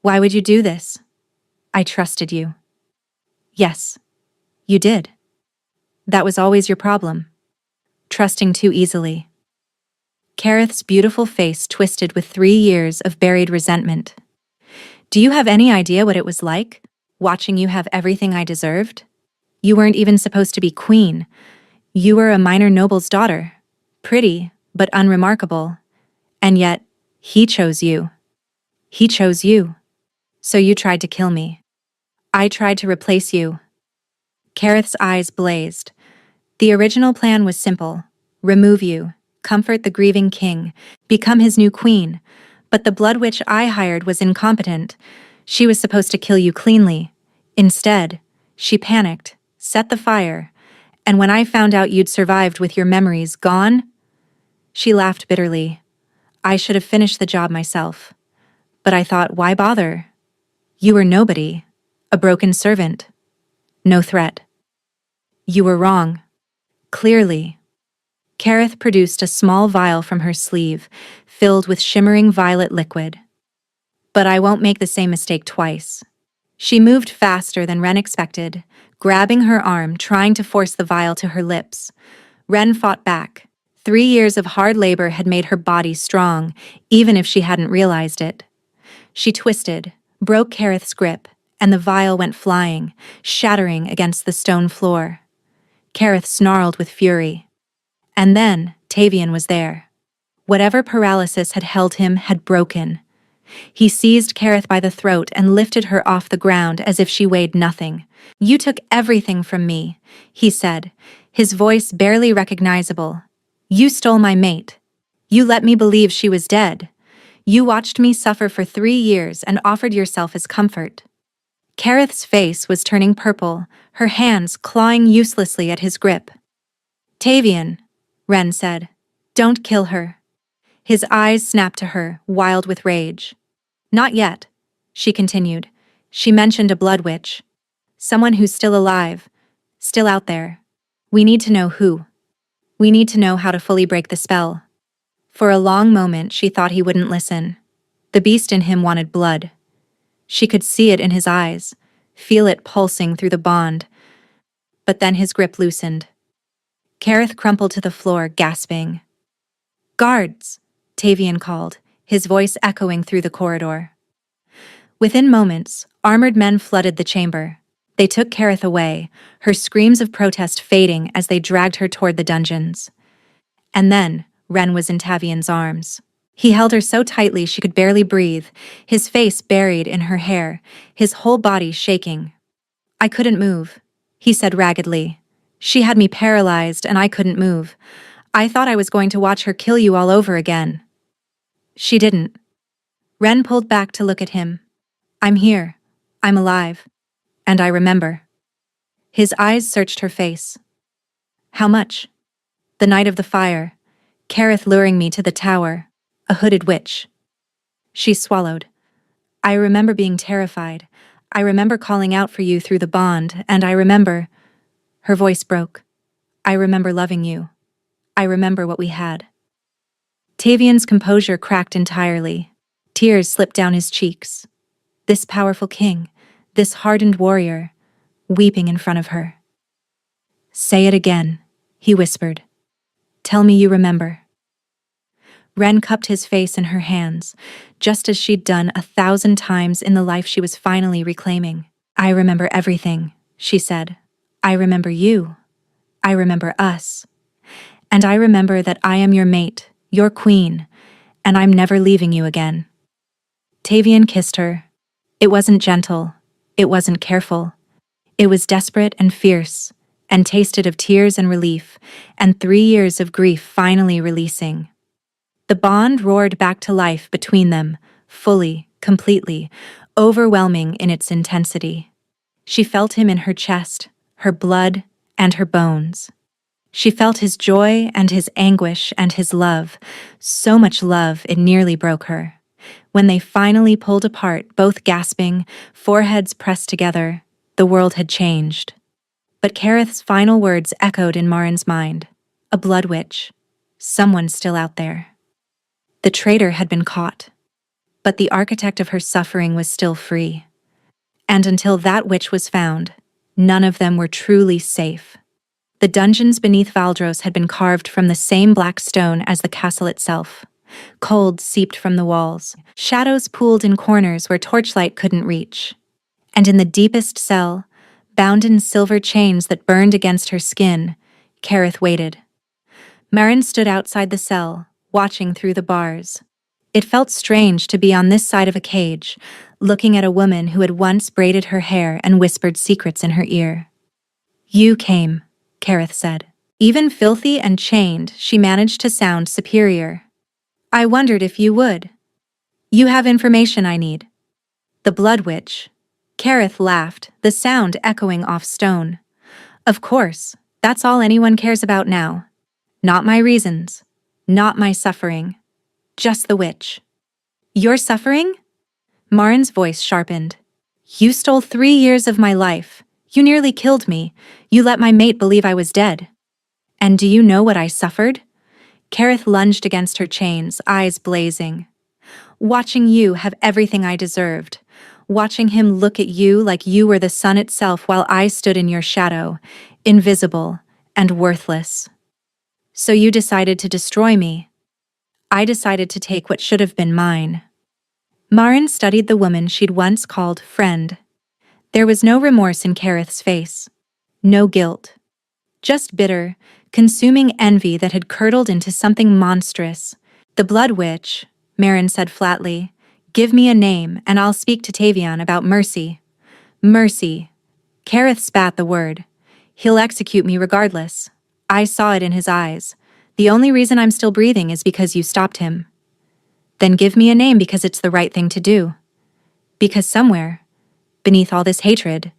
"Why would you do this? I trusted you." "Yes, you did. That was always your problem. Trusting too easily." Kareth's beautiful face twisted with 3 years of buried resentment. "Do you have any idea what it was like, watching you have everything I deserved? You weren't even supposed to be queen. You were a minor noble's daughter, pretty but unremarkable. And yet, he chose you. He chose you. So you tried to kill me. I tried to replace you." Kareth's eyes blazed. The original plan was simple: remove you, comfort the grieving king, become his new queen. But the Blood Witch I hired was incompetent. She was supposed to kill you cleanly. Instead, she panicked, set the fire, and when I found out you'd survived with your memories gone, she laughed bitterly. "I should have finished the job myself. But I thought, why bother? You were nobody, a broken servant. No threat." "You were wrong. Clearly." Kareth produced a small vial from her sleeve, filled with shimmering violet liquid. "But I won't make the same mistake twice." She moved faster than Ren expected, grabbing her arm, trying to force the vial to her lips. Ren fought back. 3 years of hard labor had made her body strong, even if she hadn't realized it. She twisted, broke Kareth's grip, and the vial went flying, shattering against the stone floor. Kareth snarled with fury. And then Tavian was there. Whatever paralysis had held him had broken. He seized Kareth by the throat and lifted her off the ground as if she weighed nothing. "You took everything from me," he said, his voice barely recognizable. "You stole my mate. You let me believe she was dead. You watched me suffer for 3 years and offered yourself as comfort." Kareth's face was turning purple, her hands clawing uselessly at his grip. "Tavian," Ren said, "don't kill her." His eyes snapped to her, wild with rage. "Not yet," she continued. "She mentioned a Blood Witch. Someone who's still alive. Still out there. We need to know who. We need to know how to fully break the spell. For a long moment she thought he wouldn't listen. The beast in him wanted blood. She could see it in his eyes, feel it pulsing through the bond. But then his grip loosened. Kareth crumpled to the floor, gasping. "Guards!" Tavian called, his voice echoing through the corridor. Within moments, armored men flooded the chamber. They took Kareth away, her screams of protest fading as they dragged her toward the dungeons. And then, Ren was in Tavian's arms. He held her so tightly she could barely breathe, his face buried in her hair, his whole body shaking. "I couldn't move," he said raggedly. "She had me paralyzed and I couldn't move. I thought I was going to watch her kill you all over again." She didn't. Ren pulled back to look at him. "I'm here. I'm alive. And I remember." His eyes searched her face. "How much?" "The night of the fire. Kareth luring me to the tower. A hooded witch." She swallowed. "I remember being terrified. I remember calling out for you through the bond, and I remember—" Her voice broke. "I remember loving you. I remember what we had." Tavian's composure cracked entirely. Tears slipped down his cheeks. This powerful king, this hardened warrior, weeping in front of her. "Say it again," he whispered. "Tell me you remember." Ren cupped his face in her hands, just as she'd done 1,000 times in the life she was finally reclaiming. "I remember everything," she said. "I remember you. I remember us. And I remember that I am your mate, your queen, and I'm never leaving you again." Tavian kissed her. It wasn't gentle. It wasn't careful. It was desperate and fierce, and tasted of tears and relief, and 3 years of grief finally releasing. The bond roared back to life between them, fully, completely, overwhelming in its intensity. She felt him in her chest, her blood, and her bones. She felt his joy and his anguish and his love, so much love it nearly broke her. When they finally pulled apart, both gasping, foreheads pressed together, the world had changed. But Kareth's final words echoed in Marin's mind. A blood witch. Someone still out there. The traitor had been caught. But the architect of her suffering was still free. And until that witch was found, none of them were truly safe. The dungeons beneath Valdros had been carved from the same black stone as the castle itself. Cold seeped from the walls. Shadows pooled in corners where torchlight couldn't reach. And in the deepest cell, bound in silver chains that burned against her skin, Kareth waited. Marin stood outside the cell, watching through the bars. It felt strange to be on this side of a cage, looking at a woman who had once braided her hair and whispered secrets in her ear. "You came," Kareth said. Even filthy and chained, she managed to sound superior. "I wondered if you would. You have information I need." "The Blood Witch." Kareth laughed, the sound echoing off stone. "Of course, that's all anyone cares about now. Not my reasons. Not my suffering. Just the witch." "Your suffering?" Marin's voice sharpened. "You stole 3 years of my life. You nearly killed me. You let my mate believe I was dead. And do you know what I suffered?" Kareth lunged against her chains, eyes blazing. "Watching you have everything I deserved. Watching him look at you like you were the sun itself while I stood in your shadow, invisible and worthless. So you decided to destroy me. I decided to take what should have been mine." Marin studied the woman she'd once called friend. There was no remorse in Kareth's face. No guilt. Just bitter, consuming envy that had curdled into something monstrous. "The Blood Witch," Marin said flatly. "Give me a name and I'll speak to Tavian about mercy." "Mercy." Kareth spat the word. "He'll execute me regardless. I saw it in his eyes. The only reason I'm still breathing is because you stopped him." "Then give me a name because it's the right thing to do. Because somewhere, beneath all this hatred,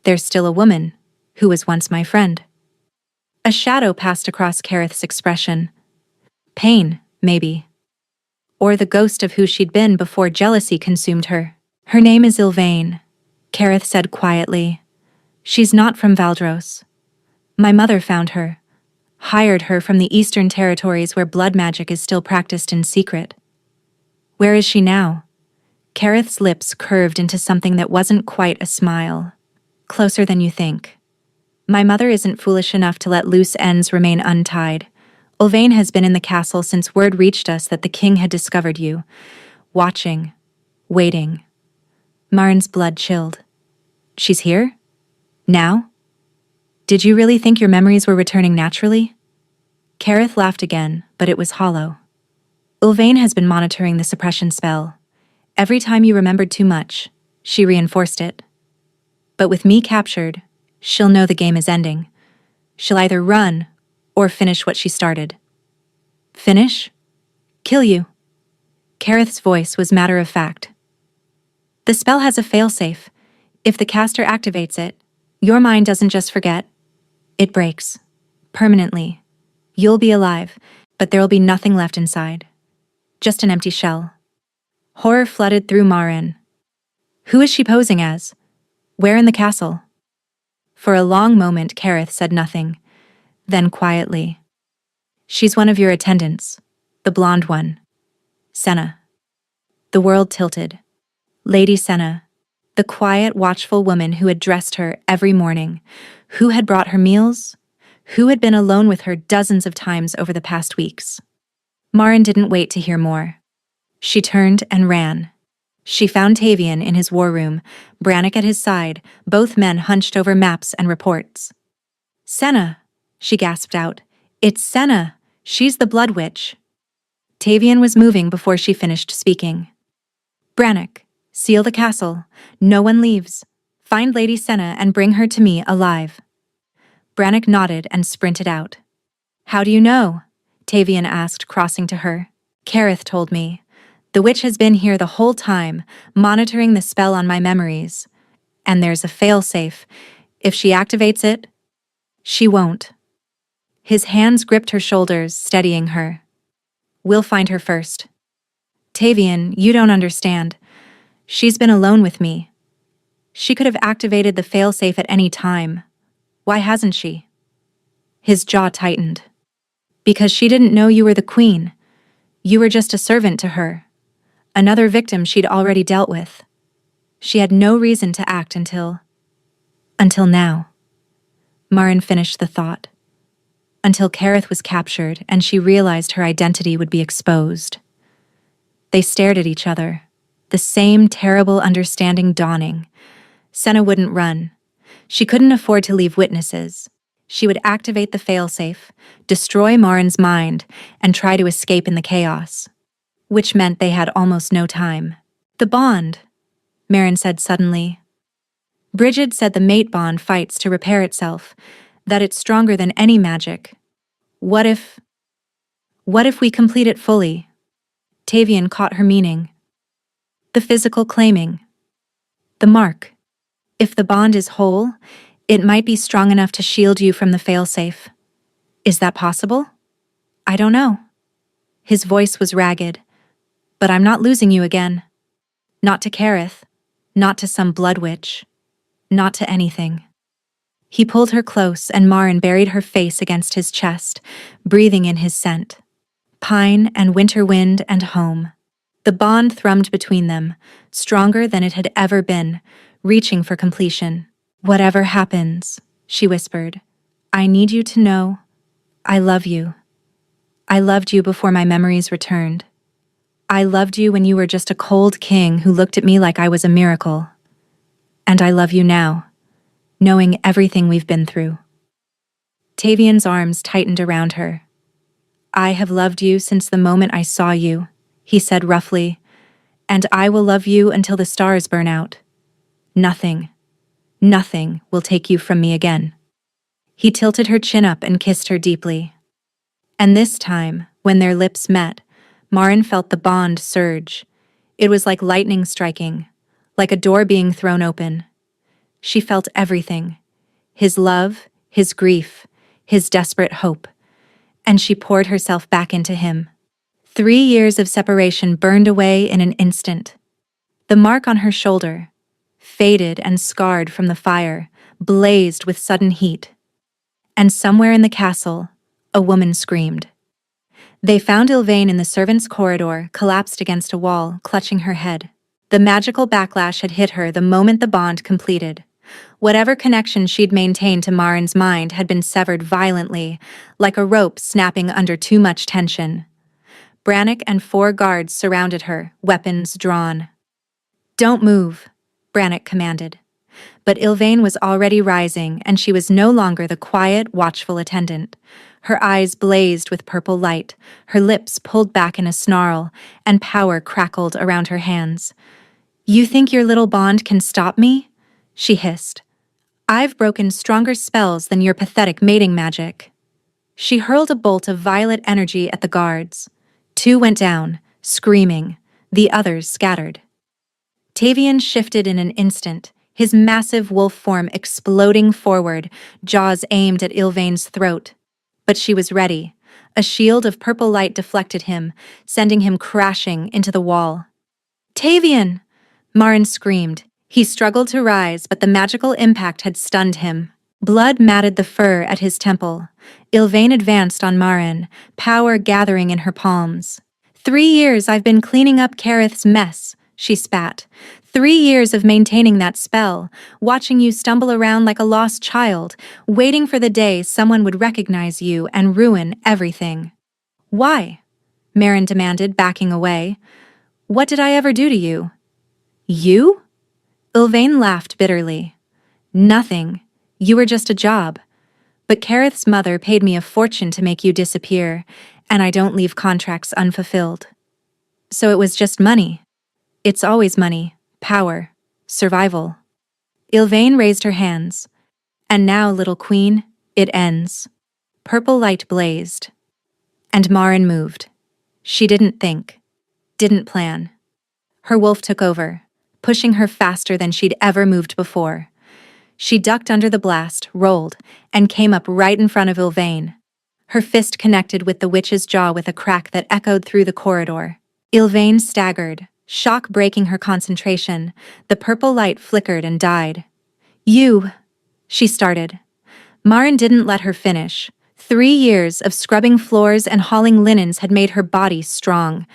there's still a woman who was once my friend." A shadow passed across Kareth's expression. Pain, maybe. Or the ghost of who she'd been before jealousy consumed her. "Her name is Ilvain," Kareth said quietly. She's not from Valdros. My mother found her, hired her from the Eastern Territories where blood magic is still practiced in secret. Where is she now? Kareth's lips curved into something that wasn't quite a smile. Closer than you think. My mother isn't foolish enough to let loose ends remain untied. Ulvain has been in the castle since word reached us that the king had discovered you. Watching. Waiting. Marin's blood chilled. She's here? Now? Did you really think your memories were returning naturally? Kareth laughed again, but it was hollow. Ulvain has been monitoring the suppression spell. Every time you remembered too much, she reinforced it. But with me captured, she'll know the game is ending. She'll either run or finish what she started. Finish? Kill you. Kareth's voice was matter-of-fact. The spell has a failsafe. If the caster activates it, your mind doesn't just forget. It breaks. Permanently. You'll be alive, but there'll be nothing left inside. Just an empty shell. Horror flooded through Marin. Who is she posing as? Where in the castle? For a long moment, Kareth said nothing. Then quietly. She's one of your attendants. The blonde one. Senna. The world tilted. Lady Senna. The quiet, watchful woman who had dressed her every morning. Who had brought her meals? Who had been alone with her dozens of times over the past weeks? Marin didn't wait to hear more. She turned and ran. She found Tavian in his war room, Brannick at his side, both men hunched over maps and reports. Senna, she gasped out. It's Senna. She's the Blood Witch. Tavian was moving before she finished speaking. Brannick, seal the castle. No one leaves. Find Lady Senna and bring her to me alive. Brannick nodded and sprinted out. How do you know? Tavian asked, crossing to her. Kareth told me. The witch has been here the whole time, monitoring the spell on my memories. And there's a failsafe. If she activates it, she won't. His hands gripped her shoulders, steadying her. We'll find her first. Tavian, you don't understand. She's been alone with me. She could have activated the failsafe at any time. Why hasn't she? His jaw tightened. Because she didn't know you were the queen. You were just a servant to her. Another victim she'd already dealt with. She had no reason to act until now. Marin finished the thought. Until Kareth was captured and she realized her identity would be exposed. They stared at each other, the same terrible understanding dawning. Senna wouldn't run. She couldn't afford to leave witnesses. She would activate the failsafe, destroy Marin's mind, and try to escape in the chaos. Which meant they had almost no time. The bond, Marin said suddenly. Brigid said the mate bond fights to repair itself, that it's stronger than any magic. What if we complete it fully? Tavian caught her meaning. The physical claiming. The mark. If the bond is whole, it might be strong enough to shield you from the failsafe. Is that possible? I don't know. His voice was ragged. But I'm not losing you again. Not to Kareth. Not to some blood witch. Not to anything. He pulled her close and Marin buried her face against his chest, breathing in his scent. Pine and winter wind and home. The bond thrummed between them, stronger than it had ever been, reaching for completion. Whatever happens, she whispered, I need you to know, I love you. I loved you before my memories returned. I loved you when you were just a cold king who looked at me like I was a miracle. And I love you now, knowing everything we've been through. Tavian's arms tightened around her. I have loved you since the moment I saw you, he said roughly, and I will love you until the stars burn out. Nothing will take you from me again. He tilted her chin up and kissed her deeply. And this time, when their lips met, Marin felt the bond surge. It was like lightning striking, like a door being thrown open. She felt everything. His love, his grief, his desperate hope. And she poured herself back into him. 3 years of separation burned away in an instant. The mark on her shoulder, faded and scarred from the fire, blazed with sudden heat. And somewhere in the castle, a woman screamed. They found Ylvain in the servants' corridor, collapsed against a wall, clutching her head. The magical backlash had hit her the moment the bond completed. Whatever connection she'd maintained to Marin's mind had been severed violently, like a rope snapping under too much tension. Brannick and 4 guards surrounded her, weapons drawn. "Don't move," Brannick commanded. But Ylvain was already rising, and she was no longer the quiet, watchful attendant. Her eyes blazed with purple light, her lips pulled back in a snarl, and power crackled around her hands. "You think your little bond can stop me?" she hissed. "I've broken stronger spells than your pathetic mating magic." She hurled a bolt of violet energy at the guards. 2 went down, screaming. The others scattered. Tavian shifted in an instant, his massive wolf form exploding forward, jaws aimed at Ylvain's throat. But she was ready. A shield of purple light deflected him, sending him crashing into the wall. "Tavian!" Marin screamed. He struggled to rise, but the magical impact had stunned him. Blood matted the fur at his temple. Ylvain advanced on Marin, power gathering in her palms. 3 years I've been cleaning up Kareth's mess," she spat. 3 years of maintaining that spell, watching you stumble around like a lost child, waiting for the day someone would recognize you and ruin everything." "Why?" Marin demanded, backing away. "What did I ever do to you?" "You?" Ylvain laughed bitterly. "Nothing. You were just a job. But Kareth's mother paid me a fortune to make you disappear, and I don't leave contracts unfulfilled. So it was just money. It's always money, power, survival." Ylvain raised her hands. "And now, little queen, it ends." Purple light blazed. And Marin moved. She didn't think, didn't plan. Her wolf took over, pushing her faster than she'd ever moved before. She ducked under the blast, rolled, and came up right in front of Ylvain. Her fist connected with the witch's jaw with a crack that echoed through the corridor. Ylvain staggered, shock breaking her concentration. The purple light flickered and died. "You," she started. Marin didn't let her finish. 3 years of scrubbing floors and hauling linens had made her body strong.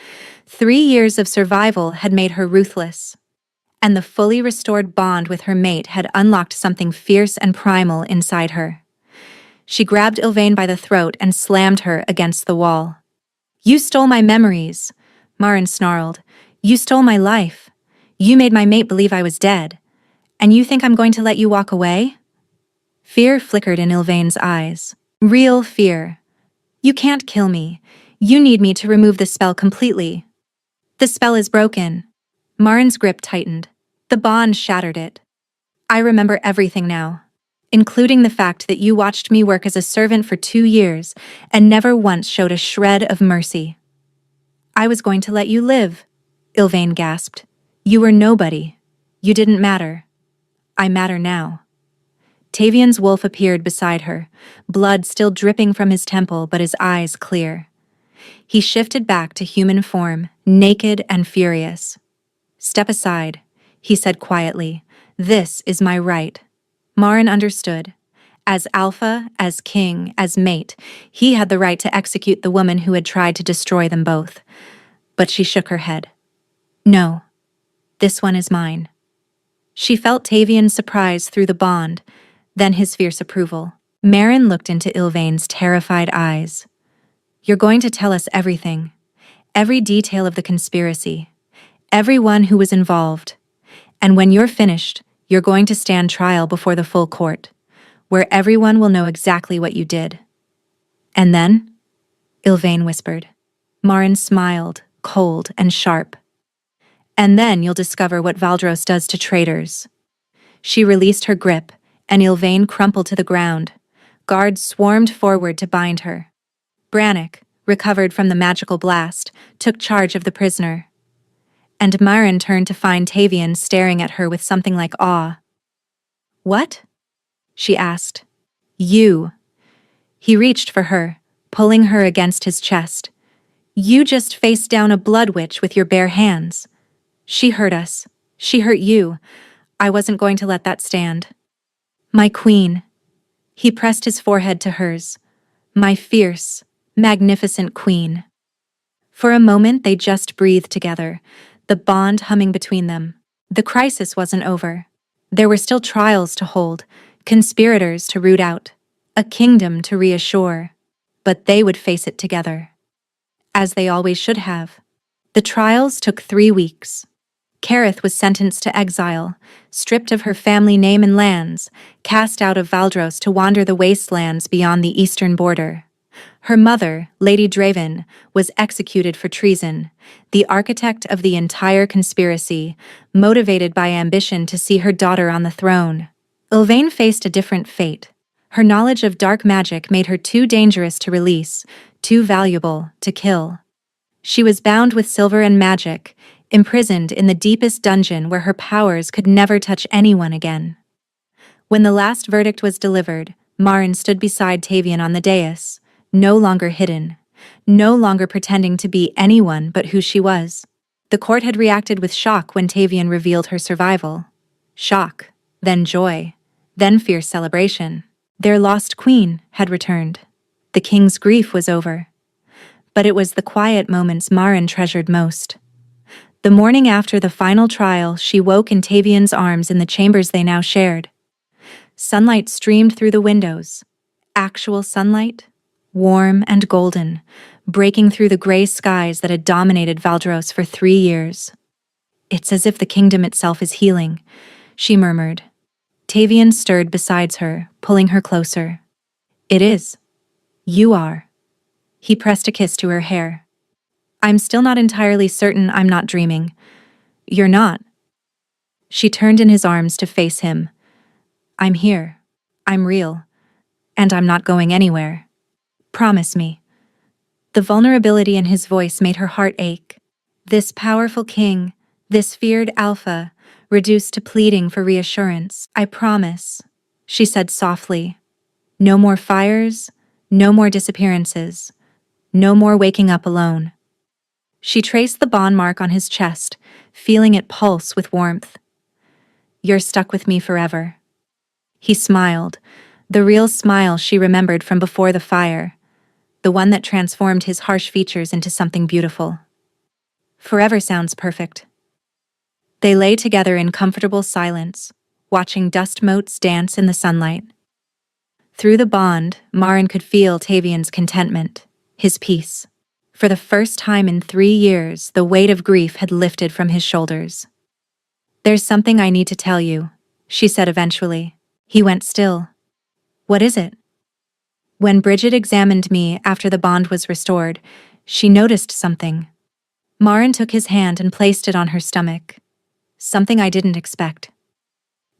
3 years of survival had made her ruthless. And the fully restored bond with her mate had unlocked something fierce and primal inside her. She grabbed Ylvain by the throat and slammed her against the wall. "You stole my memories," Marin snarled. "You stole my life. You made my mate believe I was dead. And you think I'm going to let you walk away?" Fear flickered in Ylvain's eyes. Real fear. "You can't kill me. You need me to remove the spell completely." "The spell is broken." Marin's grip tightened. The bond shattered it. "I remember everything now, including the fact that you watched me work as a servant for 2 years and never once showed a shred of mercy." "I was going to let you live," Ylvain gasped. "You were nobody. You didn't matter. I matter now." Tavian's wolf appeared beside her, blood still dripping from his temple but his eyes clear. He shifted back to human form, naked and furious. "Step aside," he said quietly. "This is my right." Marin understood. As alpha, as king, as mate, he had the right to execute the woman who had tried to destroy them both. But she shook her head. "No, this one is mine." She felt Tavian's surprise through the bond, then his fierce approval. Marin looked into Ylvain's terrified eyes. "You're going to tell us everything. Every detail of the conspiracy. Everyone who was involved. And when you're finished, you're going to stand trial before the full court, where everyone will know exactly what you did." "And then?" Ylvain whispered. Marin smiled, cold and sharp. "And then you'll discover what Valdros does to traitors." She released her grip, and Ylvain crumpled to the ground. Guards swarmed forward to bind her. Brannick, recovered from the magical blast, took charge of the prisoner. And Marin turned to find Tavian staring at her with something like awe. "What?" she asked. "You." He reached for her, pulling her against his chest. "You just faced down a blood witch with your bare hands. She hurt us. She hurt you. I wasn't going to let that stand." My queen. He pressed his forehead to hers. My fierce, magnificent queen. For a moment they just breathed together, the bond humming between them. The crisis wasn't over. There were still trials to hold, conspirators to root out, a kingdom to reassure. But they would face it together. As they always should have. The trials took 3 weeks. Carith was sentenced to exile, stripped of her family name and lands, cast out of Valdros to wander the wastelands beyond the eastern border. Her mother, Lady Draven, was executed for treason, the architect of the entire conspiracy, motivated by ambition to see her daughter on the throne. Ylvain faced a different fate. Her knowledge of dark magic made her too dangerous to release, too valuable to kill. She was bound with silver and magic, imprisoned in the deepest dungeon where her powers could never touch anyone again. When the last verdict was delivered, Mourned stood beside Tavian on the dais, no longer hidden, no longer pretending to be anyone but who she was. The court had reacted with shock when Tavian revealed her survival. Shock, then joy, then fierce celebration. Their lost queen had returned. The king's grief was over. But it was the quiet moments Mourned treasured most. The morning after the final trial, she woke in Tavian's arms in the chambers they now shared. Sunlight streamed through the windows. Actual sunlight, warm and golden, breaking through the gray skies that had dominated Valdros for 3 years. It's as if the kingdom itself is healing, she murmured. Tavian stirred beside her, pulling her closer. It is. You are. He pressed a kiss to her hair. I'm still not entirely certain I'm not dreaming. You're not. She turned in his arms to face him. I'm here. I'm real. And I'm not going anywhere. Promise me. The vulnerability in his voice made her heart ache. This powerful king, this feared alpha, reduced to pleading for reassurance. I promise, she said softly. No more fires, no more disappearances, no more waking up alone. She traced the bond mark on his chest, feeling it pulse with warmth. You're stuck with me forever. He smiled, the real smile she remembered from before the fire, the one that transformed his harsh features into something beautiful. Forever sounds perfect. They lay together in comfortable silence, watching dust motes dance in the sunlight. Through the bond, Mourned could feel Tavian's contentment, his peace. For the first time in 3 years, the weight of grief had lifted from his shoulders. There's something I need to tell you, she said eventually. He went still. What is it? When Bridget examined me after the bond was restored, she noticed something. Mourned took his hand and placed it on her stomach. Something I didn't expect.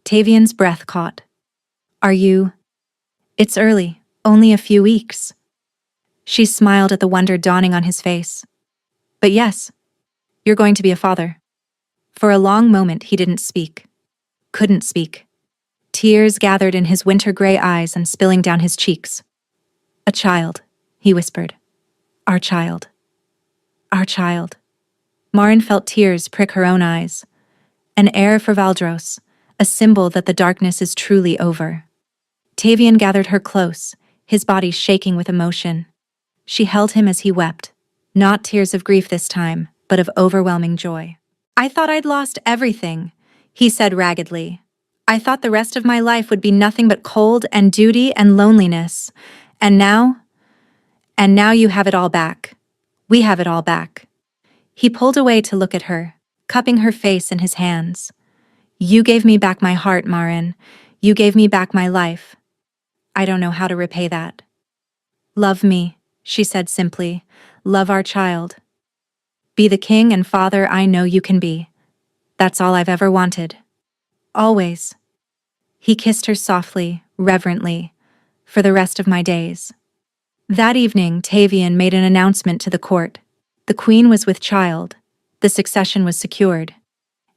Tavian's breath caught. Are you? It's early, only a few weeks. She smiled at the wonder dawning on his face. But yes, you're going to be a father. For a long moment he didn't speak. Couldn't speak. Tears gathered in his winter-gray eyes and spilling down his cheeks. A child, he whispered. Our child. Our child. Mourned felt tears prick her own eyes. An heir for Valdros, a symbol that the darkness is truly over. Tavian gathered her close, his body shaking with emotion. She held him as he wept, not tears of grief this time, but of overwhelming joy. I thought I'd lost everything, he said raggedly. I thought the rest of my life would be nothing but cold and duty and loneliness. And now you have it all back. We have it all back. He pulled away to look at her, cupping her face in his hands. You gave me back my heart, Mourned. You gave me back my life. I don't know how to repay that. Love me, she said simply. Love our child. Be the king and father I know you can be. That's all I've ever wanted. Always. He kissed her softly, reverently, for the rest of my days. That evening, Tavian made an announcement to the court. The queen was with child. The succession was secured.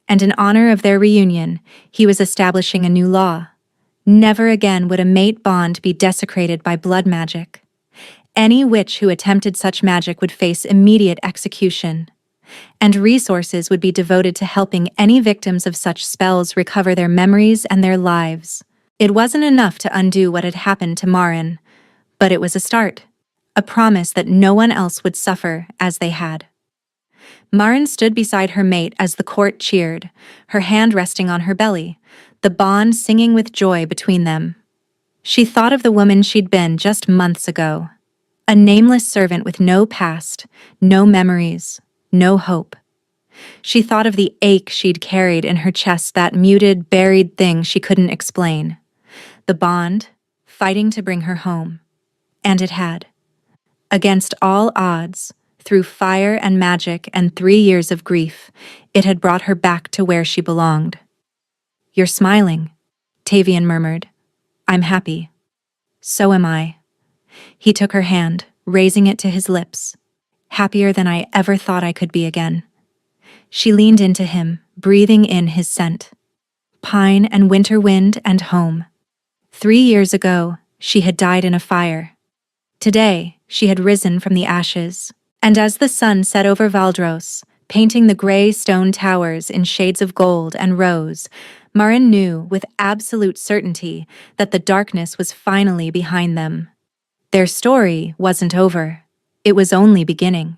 And in honor of their reunion, he was establishing a new law. Never again would a mate bond be desecrated by blood magic. Any witch who attempted such magic would face immediate execution. And resources would be devoted to helping any victims of such spells recover their memories and their lives. It wasn't enough to undo what had happened to Marin, but it was a start, a promise that no one else would suffer as they had. Marin stood beside her mate as the court cheered, her hand resting on her belly, the bond singing with joy between them. She thought of the woman she'd been just months ago, a nameless servant with no past, no memories, no hope. She thought of the ache she'd carried in her chest, that muted, buried thing she couldn't explain. The bond, fighting to bring her home. And it had. Against all odds, through fire and magic and 3 years of grief, it had brought her back to where she belonged. "You're smiling," Tavian murmured. "I'm happy." "So am I." He took her hand, raising it to his lips. "Happier than I ever thought I could be again." She leaned into him, breathing in his scent. Pine and winter wind and home. 3 years ago, she had died in a fire. Today, she had risen from the ashes. And as the sun set over Valdros, painting the gray stone towers in shades of gold and rose, Marin knew with absolute certainty that the darkness was finally behind them. Their story wasn't over. It was only beginning.